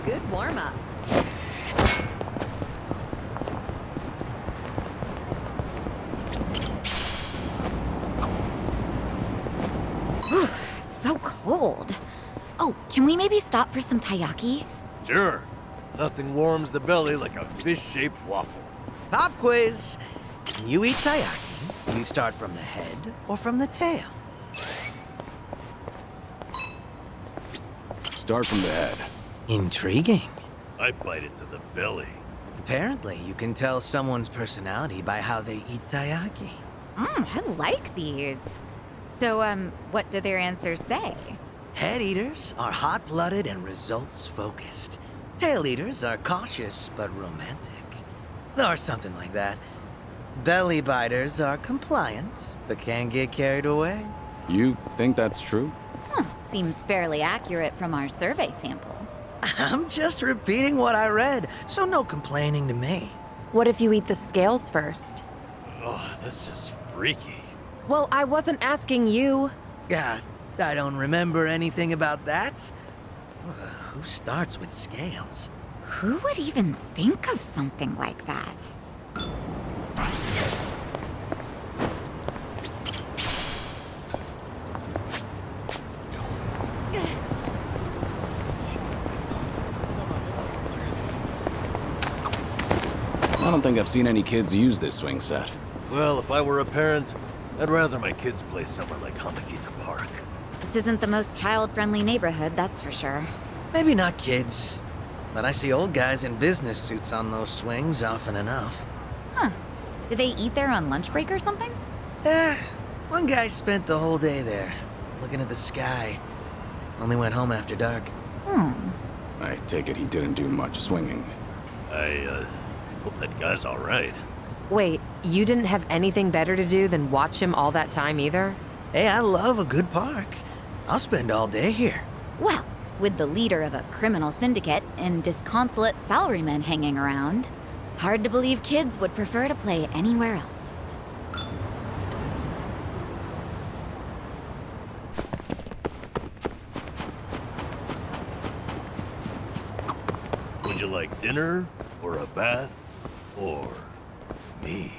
Good warm-up. It's so cold. Oh, can we maybe stop for some taiyaki? Sure. Nothing warms the belly like a fish-shaped waffle. Pop quiz. When you eat taiyaki, you start from the head or from the tail? Start from the head. Intriguing. I bite into the belly. Apparently, you can tell someone's personality by how they eat taiyaki. I like these. So, what do their answers say? Head eaters are hot-blooded and results-focused. Tail eaters are cautious but romantic. Or something like that. Belly biters are compliant, but can get carried away. You think that's true? Huh, seems fairly accurate from our survey sample. I'm just repeating what I read, so no complaining to me. What if you eat the scales first? Oh, that's just freaky. Well, I wasn't asking you. Yeah, I don't remember anything about that. Who starts with scales? Who would even think of something like that? I don't think I've seen any kids use this swing set. Well, if I were a parent, I'd rather my kids play somewhere like Hamakita Park. This isn't the most child-friendly neighborhood, that's for sure. Maybe not kids, but I see old guys in business suits on those swings often enough. Huh. Do they eat there on lunch break or something? One guy spent the whole day there, looking at the sky. Only went home after dark. I take it he didn't do much swinging. I hope that guy's all right. Wait, you didn't have anything better to do than watch him all that time either? Hey, I love a good park. I'll spend all day here. Well, with the leader of a criminal syndicate and disconsolate salarymen hanging around, hard to believe kids would prefer to play anywhere else. Would you like dinner, or a bath, or me?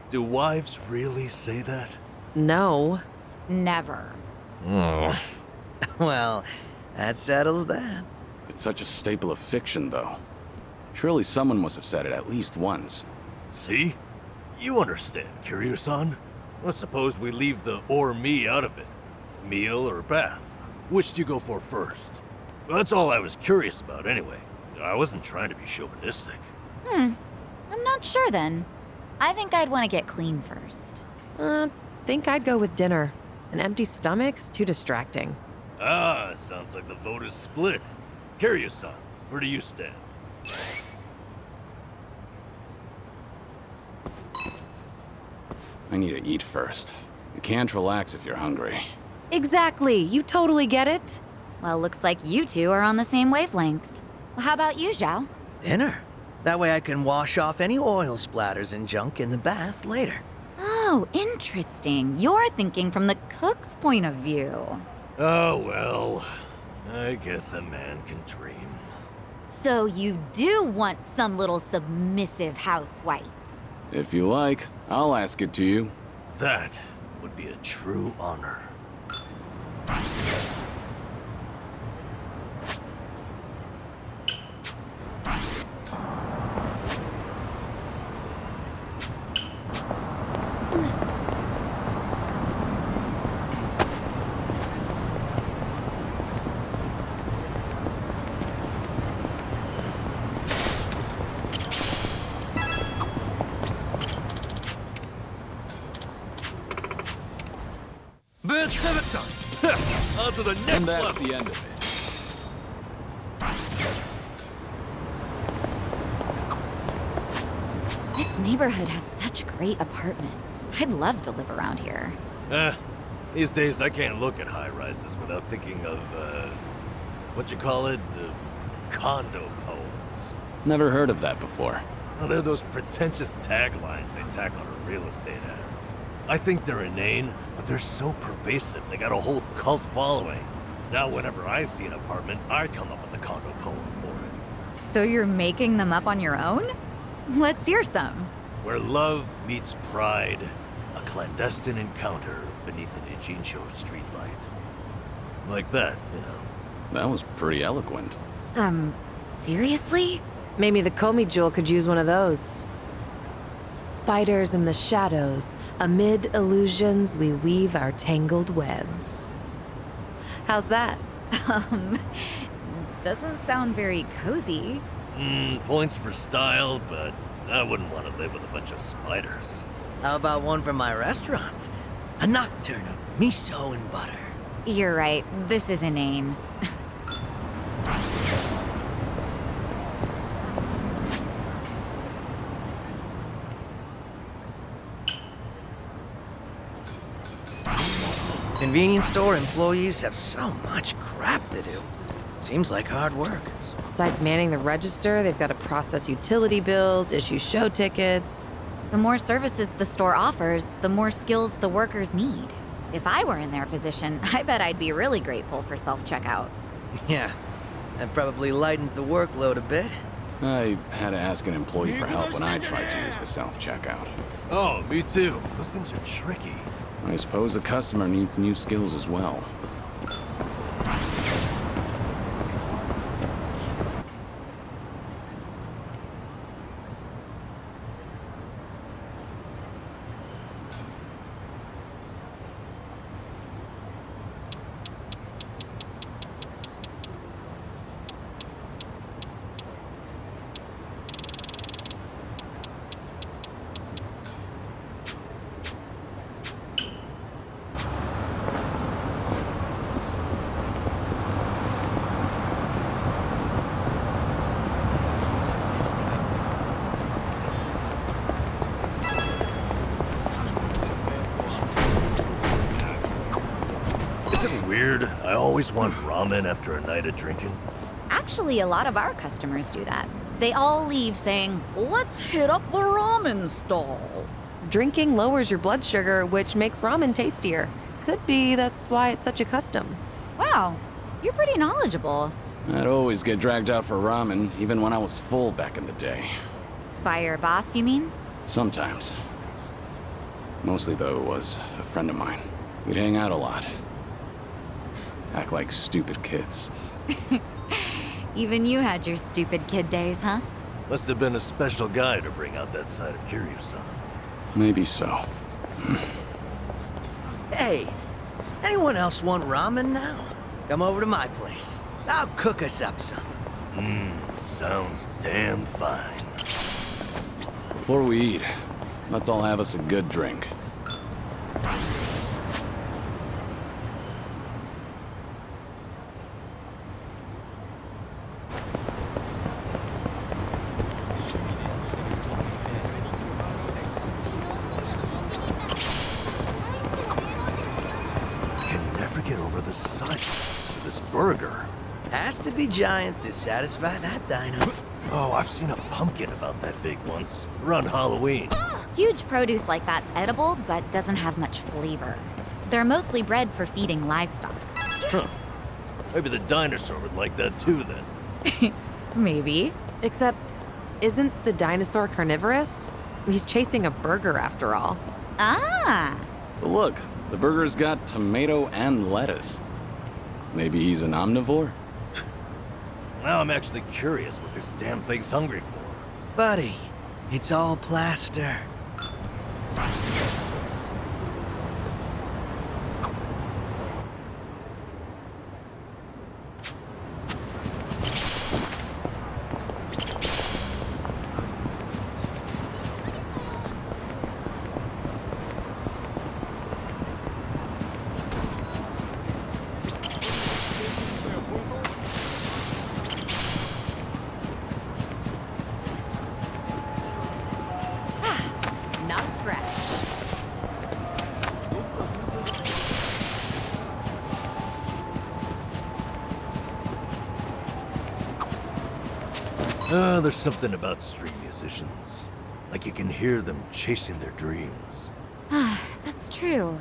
Do wives really say that? No. Never. Oh. Well, that settles that. It's such a staple of fiction, though. Surely someone must have said it at least once. See? You understand, Kiryu-san. Let's suppose we leave the or me out of it. Meal or bath? Which do you go for first? Well, that's all I was curious about anyway. I wasn't trying to be chauvinistic. I'm not sure then. I think I'd want to get clean first. Think I'd go with dinner. An empty stomach's too distracting. Ah, sounds like the vote is split. Kiryu-san, where do you stand? I need to eat first. You can't relax if you're hungry. Exactly. You totally get it. Well, looks like you two are on the same wavelength. How about you, Zhao? Dinner. That way I can wash off any oil splatters and junk in the bath later. Oh, interesting. You're thinking from the cook's point of view. Oh, well. I guess a man can dream. So you do want some little submissive housewife. If you like, I'll ask it to you. That would be a true honor. to the next And that's level. the end of it. This neighborhood has such great apartments. I'd love to live around here. These days I can't look at high-rises without thinking of, what you call it? The condo poems. Never heard of that before. Well, they're those pretentious taglines they tack on real estate ads. I think they're inane, but they're so pervasive, they got a whole cult following. Now whenever I see an apartment, I come up with a condo poem for it. So you're making them up on your own? Let's hear some. Where love meets pride, a clandestine encounter beneath an Ijincho streetlight. Like that, you know. That was pretty eloquent. Seriously? Maybe the Komi Jewel could use one of those. Spiders in the shadows, amid illusions we weave our tangled webs. How's that? Doesn't sound very cozy. Points for style, but I wouldn't want to live with a bunch of spiders. How about one from my restaurants? A nocturne of miso and butter. You're right, this is inane. Convenience store employees have so much crap to do. Seems like hard work. Besides manning the register, they've got to process utility bills, issue show tickets. The more services the store offers, the more skills the workers need. If I were in their position, I bet I'd be really grateful for self-checkout. Yeah, that probably lightens the workload a bit. I had to ask an employee for help when I tried to use the self-checkout. Oh, me too. Those things are tricky. I suppose the customer needs new skills as well. Is it weird? I always want ramen after a night of drinking. Actually, a lot of our customers do that. They all leave saying, "Let's hit up the ramen stall." Drinking lowers your blood sugar, which makes ramen tastier. Could be that's why it's such a custom. Wow, you're pretty knowledgeable. I'd always get dragged out for ramen, even when I was full back in the day. By your boss, you mean? Sometimes. Mostly, though, it was a friend of mine. We'd hang out a lot. Act like stupid kids. Even you had your stupid kid days, huh? Must have been a special guy to bring out that side of Kiryu-san. Maybe so. Hey, anyone else want ramen now? Come over to my place. I'll cook us up some. Sounds damn fine. Before we eat, let's all have us a good drink. Get over the size of this burger. Has to be giant to satisfy that dino. Oh, I've seen a pumpkin about that big once, around Halloween. Huge produce like that's edible, but doesn't have much flavor. They're mostly bred for feeding livestock. Huh. Maybe the dinosaur would like that too, then. Maybe. Except, isn't the dinosaur carnivorous? He's chasing a burger after all. Ah! But look, the burger's got tomato and lettuce. Maybe he's an omnivore? Now I'm actually curious what this damn thing's hungry for. Buddy, it's all plaster. There's something about street musicians. Like you can hear them chasing their dreams. That's true.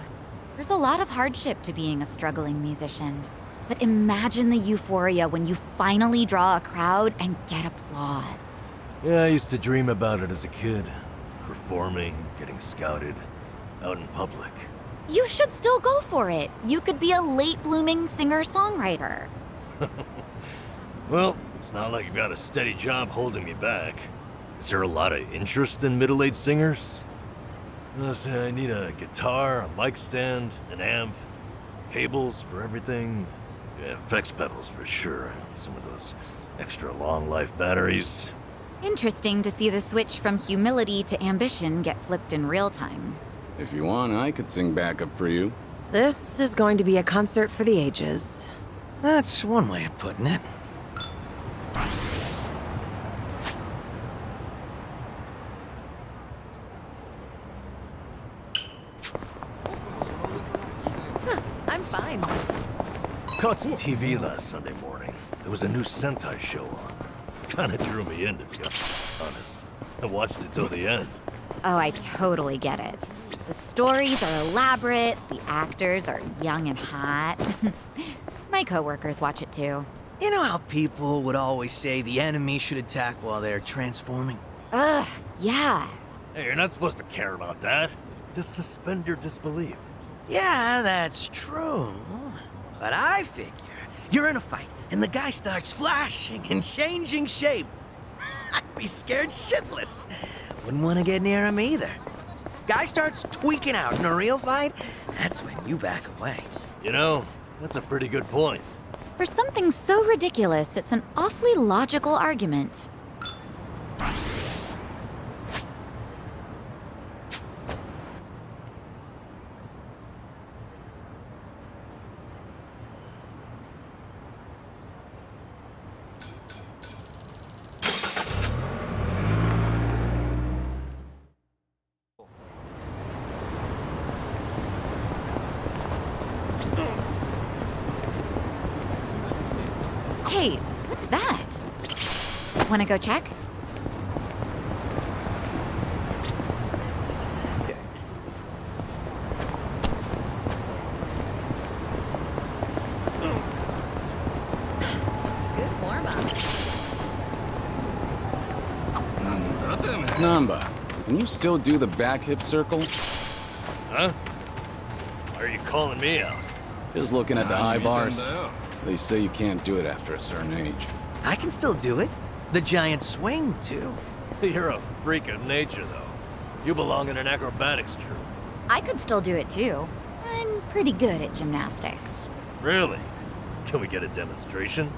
There's a lot of hardship to being a struggling musician. But imagine the euphoria when you finally draw a crowd and get applause. Yeah, I used to dream about it as a kid. Performing, getting scouted, out in public. You should still go for it. You could be a late-blooming singer-songwriter. Well, it's not like I've got a steady job holding me back. Is there a lot of interest in middle-aged singers? I need a guitar, a mic stand, an amp, cables for everything. Yeah, effects pedals for sure. Some of those extra long-life batteries. Interesting to see the switch from humility to ambition get flipped in real time. If you want, I could sing backup for you. This is going to be a concert for the ages. That's one way of putting it. I'm fine. Caught some TV last Sunday morning. There was a new Sentai show on. Kinda drew me in, to be honest. I watched it till the end. Oh, I totally get it. The stories are elaborate, the actors are young and hot. My coworkers watch it too. You know how people would always say the enemy should attack while they're transforming? Ugh, yeah. Hey, you're not supposed to care about that. Just suspend your disbelief. Yeah, that's true. But I figure you're in a fight and the guy starts flashing and changing shape. I'd be scared shitless. Wouldn't want to get near him either. Guy starts tweaking out in a real fight, that's when you back away. You know, that's a pretty good point. For something so ridiculous, it's an awfully logical argument. Hey, what's that? Wanna go check? Good form up. Namba, can you still do the back hip circle? Huh? Why are you calling me out? Just looking at the high bars. They say you can't do it after a certain age. I can still do it. The giant swing, too. You're a freak of nature, though. You belong in an acrobatics troupe. I could still do it too. I'm pretty good at gymnastics. Really? Can we get a demonstration?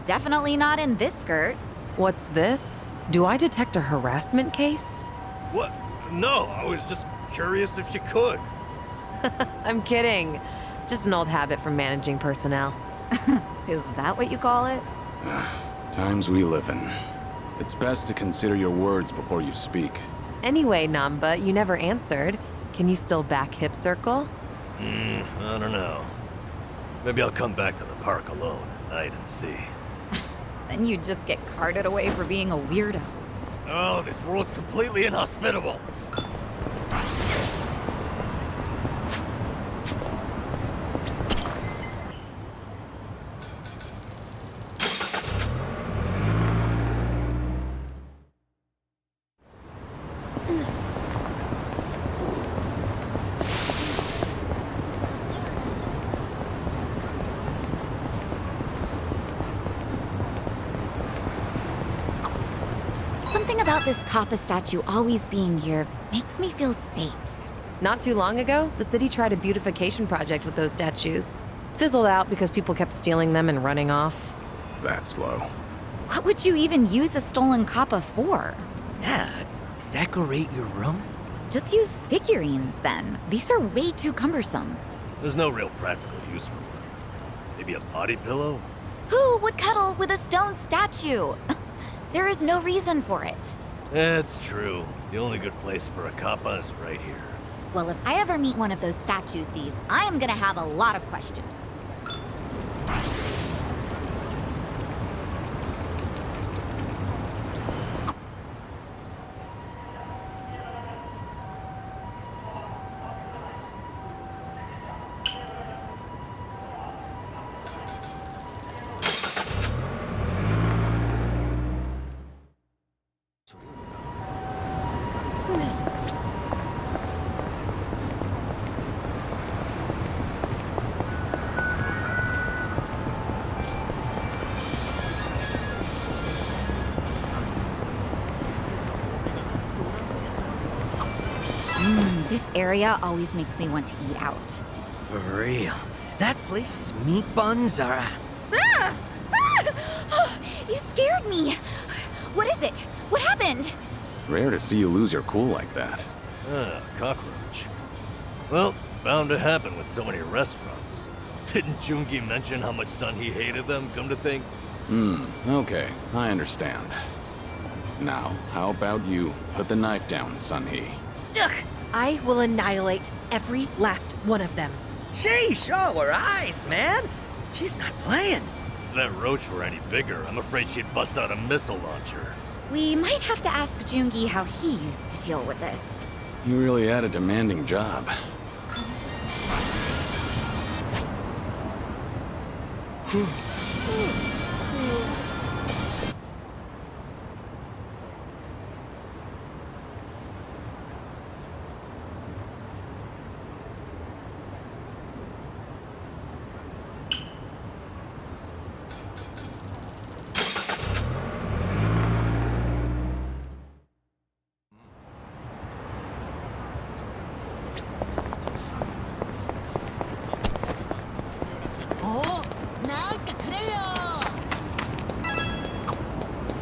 Definitely not in this skirt. What's this? Do I detect a harassment case? What? No, I was just curious if she could. I'm kidding. Just an old habit from managing personnel. Is that what you call it? Times we live in. It's best to consider your words before you speak. Anyway, Namba, you never answered. Can you still back hip circle? I don't know. Maybe I'll come back to the park alone, hide and see. Then you'd just get carted away for being a weirdo. Oh, this world's completely inhospitable. Something about this Kappa statue always being here makes me feel safe. Not too long ago, the city tried a beautification project with those statues. Fizzled out because people kept stealing them and running off. That's low. What would you even use a stolen Kappa for? Yeah, decorate your room? Just use figurines then. These are way too cumbersome. There's no real practical use for one. Maybe a body pillow? Who would cuddle with a stone statue? There is no reason for it. That's true. The only good place for a kappa is right here. Well, if I ever meet one of those statue thieves, I am gonna have a lot of questions. This area always makes me want to eat out. For real. That place's meat buns are... Ah! Ah! You scared me. What is it? What happened? Rare to see you lose your cool like that. Ah, cockroach. Well, bound to happen with so many restaurants. Didn't Jungi mention how much Sun he hated them, come to think? Okay, I understand. Now, how about you put the knife down, Sun-hee? Ugh! I will annihilate every last one of them. Sheesh, oh, her eyes, man. She's not playing. If that roach were any bigger, I'm afraid she'd bust out a missile launcher. We might have to ask Jungi how he used to deal with this. You really had a demanding job.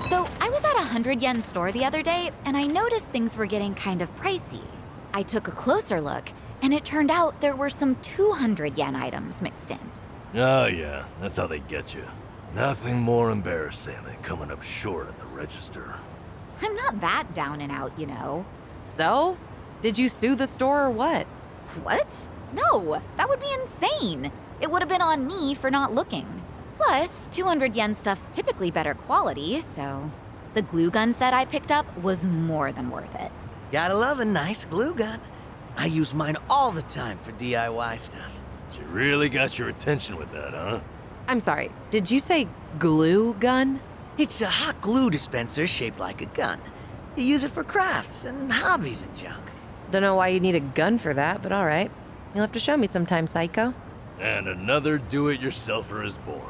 So, I was at a 100 yen store the other day, and I noticed things were getting kind of pricey. I took a closer look, and it turned out there were some 200 yen items mixed in. Oh yeah, that's how they get you. Nothing more embarrassing than coming up short at the register. I'm not that down and out, you know. So? Did you sue the store or what? What? No, that would be insane. It would have been on me for not looking. Plus, 200 yen stuff's typically better quality, so the glue gun set I picked up was more than worth it. Gotta love a nice glue gun. I use mine all the time for DIY stuff. She really got your attention with that, huh? I'm sorry, did you say glue gun? It's a hot glue dispenser shaped like a gun. You use it for crafts and hobbies and junk. Don't know why you need a gun for that, but alright. You'll have to show me sometime, Psycho. And another do-it-yourselfer is born.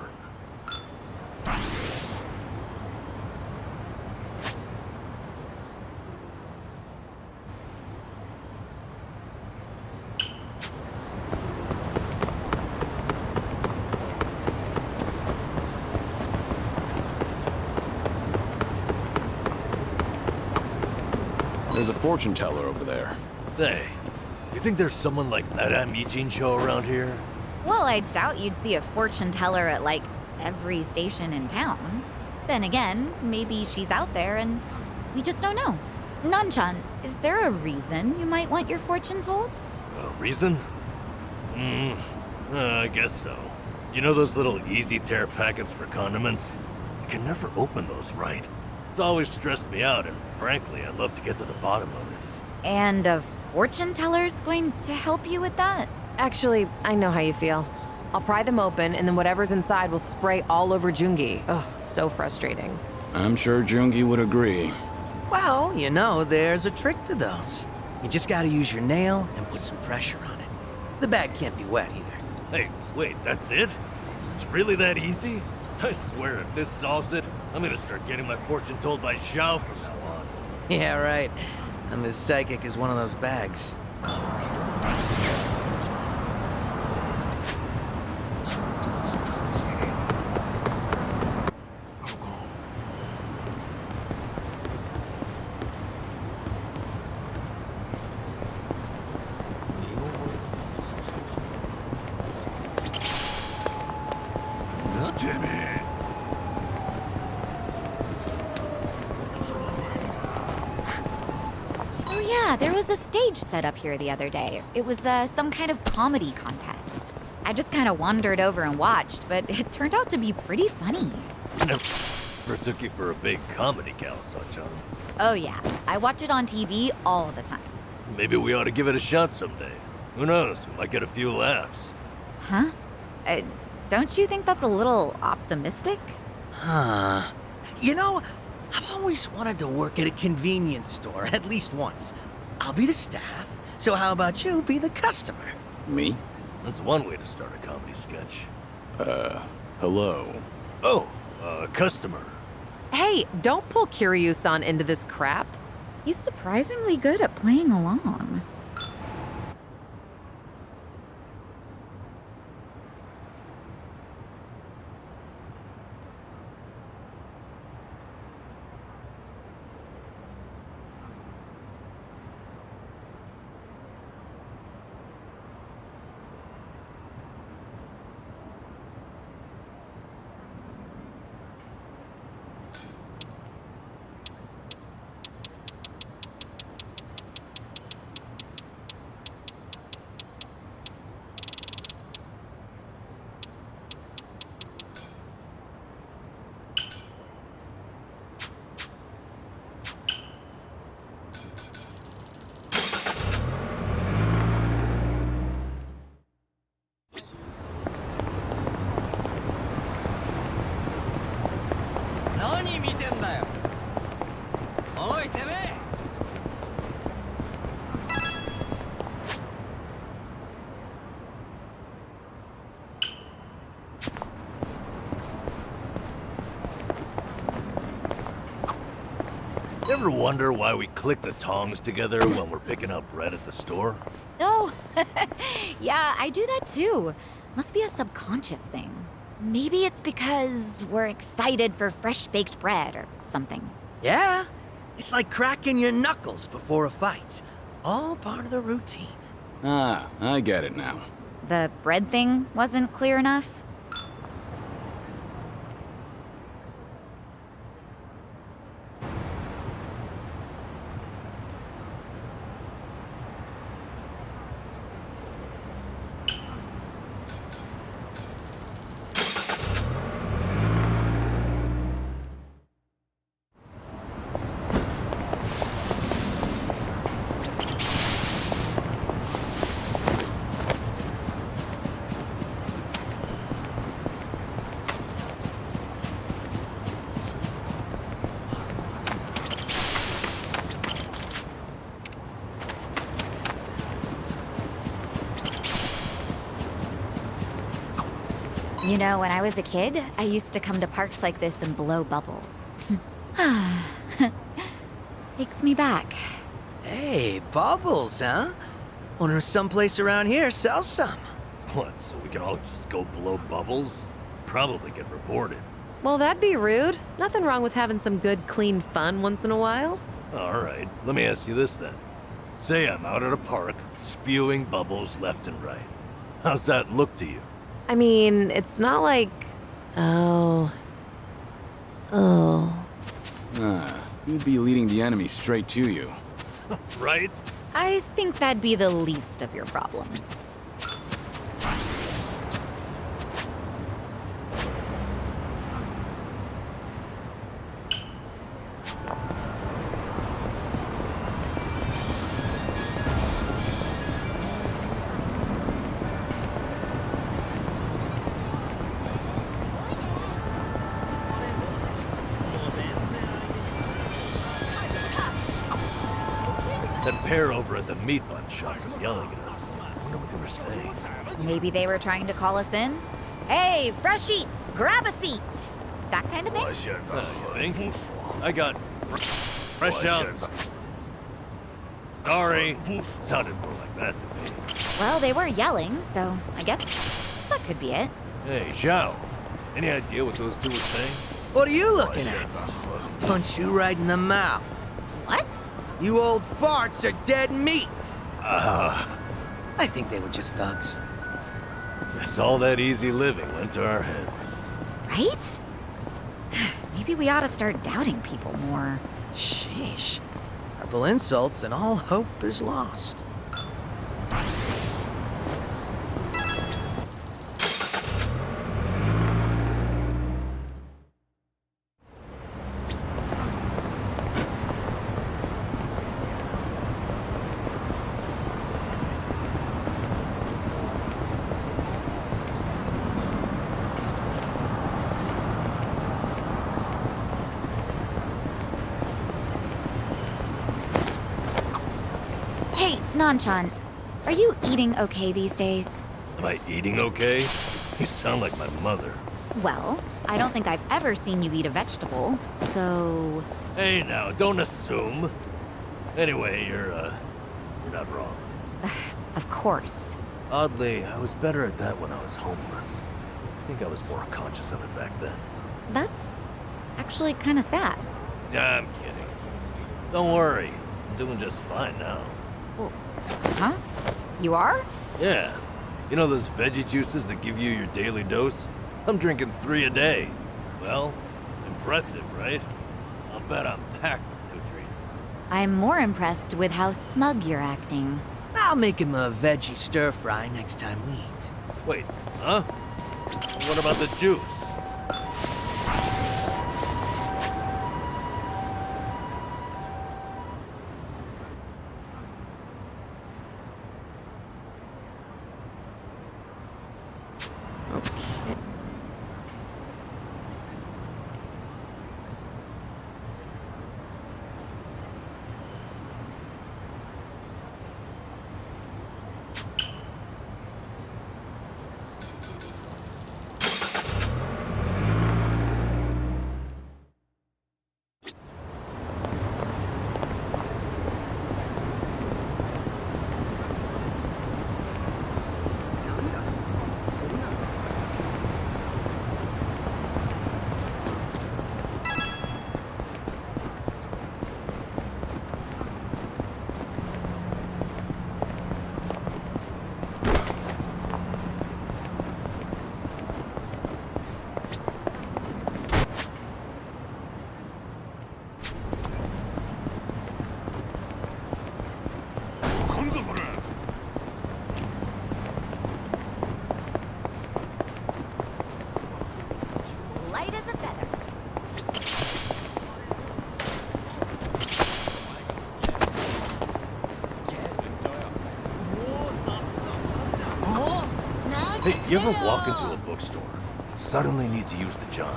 There's a fortune teller over there. Say, you think there's someone like Madame Ijincho around here? Well, I doubt you'd see a fortune teller at, like, every station in town. Then again, maybe she's out there and we just don't know. Nanchan, is there a reason you might want your fortune told? A reason? I guess so. You know those little easy tear packets for condiments? I can never open those right. It's always stressed me out, and frankly, I'd love to get to the bottom of it. And a fortune teller's going to help you with that? Actually, I know how you feel. I'll pry them open, and then whatever's inside will spray all over Jungi. Ugh, so frustrating. I'm sure Jungi would agree. Well, you know, there's a trick to those. You just gotta use your nail and put some pressure on it. The bag can't be wet either. Hey, wait, that's it? It's really that easy? I swear if this solves it, I'm gonna start getting my fortune told by Zhao from now on. Yeah, right. I'm as psychic as one of those bags. Oh yeah, there was a stage set up here the other day. It was some kind of comedy contest. I just kind of wandered over and watched, but it turned out to be pretty funny. Never took you for a big comedy gal, Sunshine. Oh yeah, I watch it on TV all the time. Maybe we ought to give it a shot someday. Who knows, we might get a few laughs. Huh? Don't you think that's a little optimistic? Huh. You know, I've always wanted to work at a convenience store, at least once. I'll be the staff, so how about you be the customer? Me? That's one way to start a comedy sketch. Hello. Oh, customer. Hey, don't pull Kiryu-san into this crap. He's surprisingly good at playing along. 何見てんだよ。おいてめえ。Ever wonder why we click the tongs together when we're picking up bread at the store? Oh, yeah, I do that too. Must be a subconscious thing. Maybe it's because we're excited for fresh baked bread or something. Yeah, it's like cracking your knuckles before a fight. All part of the routine. Ah, I get it now. The bread thing wasn't clear enough? You know, when I was a kid, I used to come to parks like this and blow bubbles. Takes me back. Hey, bubbles, huh? Wonder if someplace around here sells some. What, so we can all just go blow bubbles? Probably get reported. Well, that'd be rude. Nothing wrong with having some good, clean fun once in a while. Alright, let me ask you this then. Say I'm out at a park, spewing bubbles left and right. How's that look to you? I mean, it's not like... Oh. Ah, you'd be leading the enemy straight to you. Right? I think that'd be the least of your problems. That pair over at the meat bun shop was yelling at us. I wonder what they were saying. Maybe they were trying to call us in? Hey, fresh eats, grab a seat! That kind of thing? You think? I got fresh out. Sorry. Sounded more like that to me. Well, they were yelling, so I guess that could be it. Hey, Zhao. Any idea what those two were saying? What are you looking at? I'll punch you right in the mouth. What? You old farts are dead meat. Ah, I think they were just thugs. guess all that easy living went to our heads. Right? Maybe we ought to start doubting people more. Sheesh. Couple insults and all hope is lost. Hey, Nanchan, are you eating okay these days? Am I eating okay? You sound like my mother. Well, I don't think I've ever seen you eat a vegetable, so... Hey now, don't assume. Anyway, you're not wrong. Of course. Oddly, I was better at that when I was homeless. I think I was more conscious of it back then. That's actually kind of sad. Yeah, I'm kidding. Don't worry, I'm doing just fine now. Well, huh? You are? Yeah. You know those veggie juices that give you your daily dose? I'm drinking 3 a day. Well, impressive, right? I'll bet I'm packed with nutrients. I'm more impressed with how smug you're acting. I'll make him a veggie stir-fry next time we eat. Wait, huh? What about the juice? Light as a feather. Hey, you ever walk into a bookstore and suddenly need to use the John?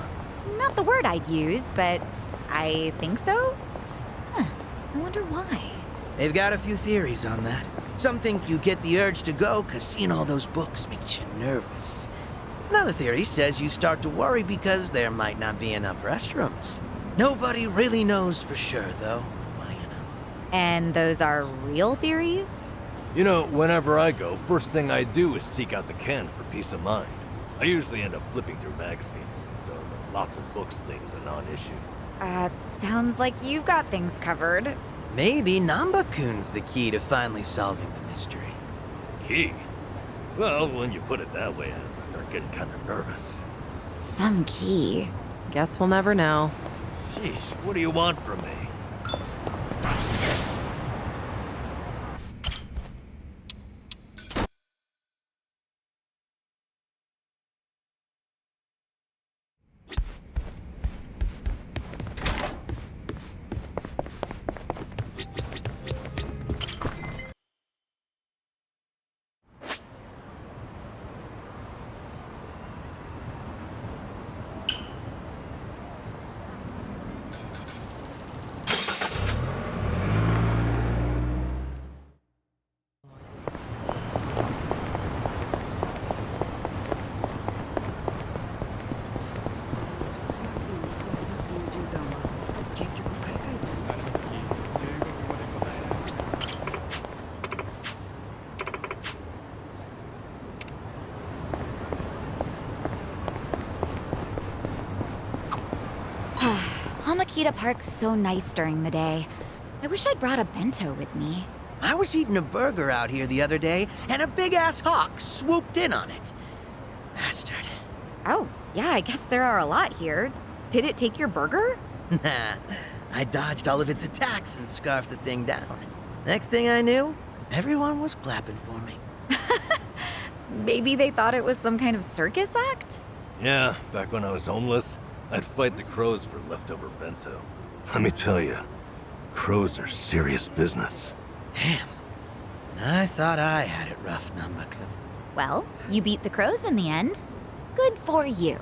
Not the word I'd use, but I think so. Huh. I wonder why. They've got a few theories on that. Some think you get the urge to go because seeing all those books makes you nervous. Another theory says you start to worry because there might not be enough restrooms. Nobody really knows for sure, though. Funny enough. And those are real theories? You know, whenever I go, first thing I do is seek out the can for peace of mind. I usually end up flipping through magazines, so lots of books things are non-issue. Sounds like you've got things covered. Maybe Namba-kun's the key to finally solving the mystery. Key? Well, when you put it that way, I start getting kind of nervous. Some key. Guess we'll never know. Sheesh, what do you want from me? Hamakita Park's so nice during the day. I wish I'd brought a bento with me. I was eating a burger out here the other day, and a big-ass hawk swooped in on it. Bastard. Oh, yeah, I guess there are a lot here. Did it take your burger? Nah, I dodged all of its attacks and scarfed the thing down. Next thing I knew, everyone was clapping for me. Maybe they thought it was some kind of circus act? Yeah, back when I was homeless, I'd fight the crows for leftover bento. Let me tell you, crows are serious business. Damn. I thought I had it rough, Nambaku. Well, you beat the crows in the end. Good for you.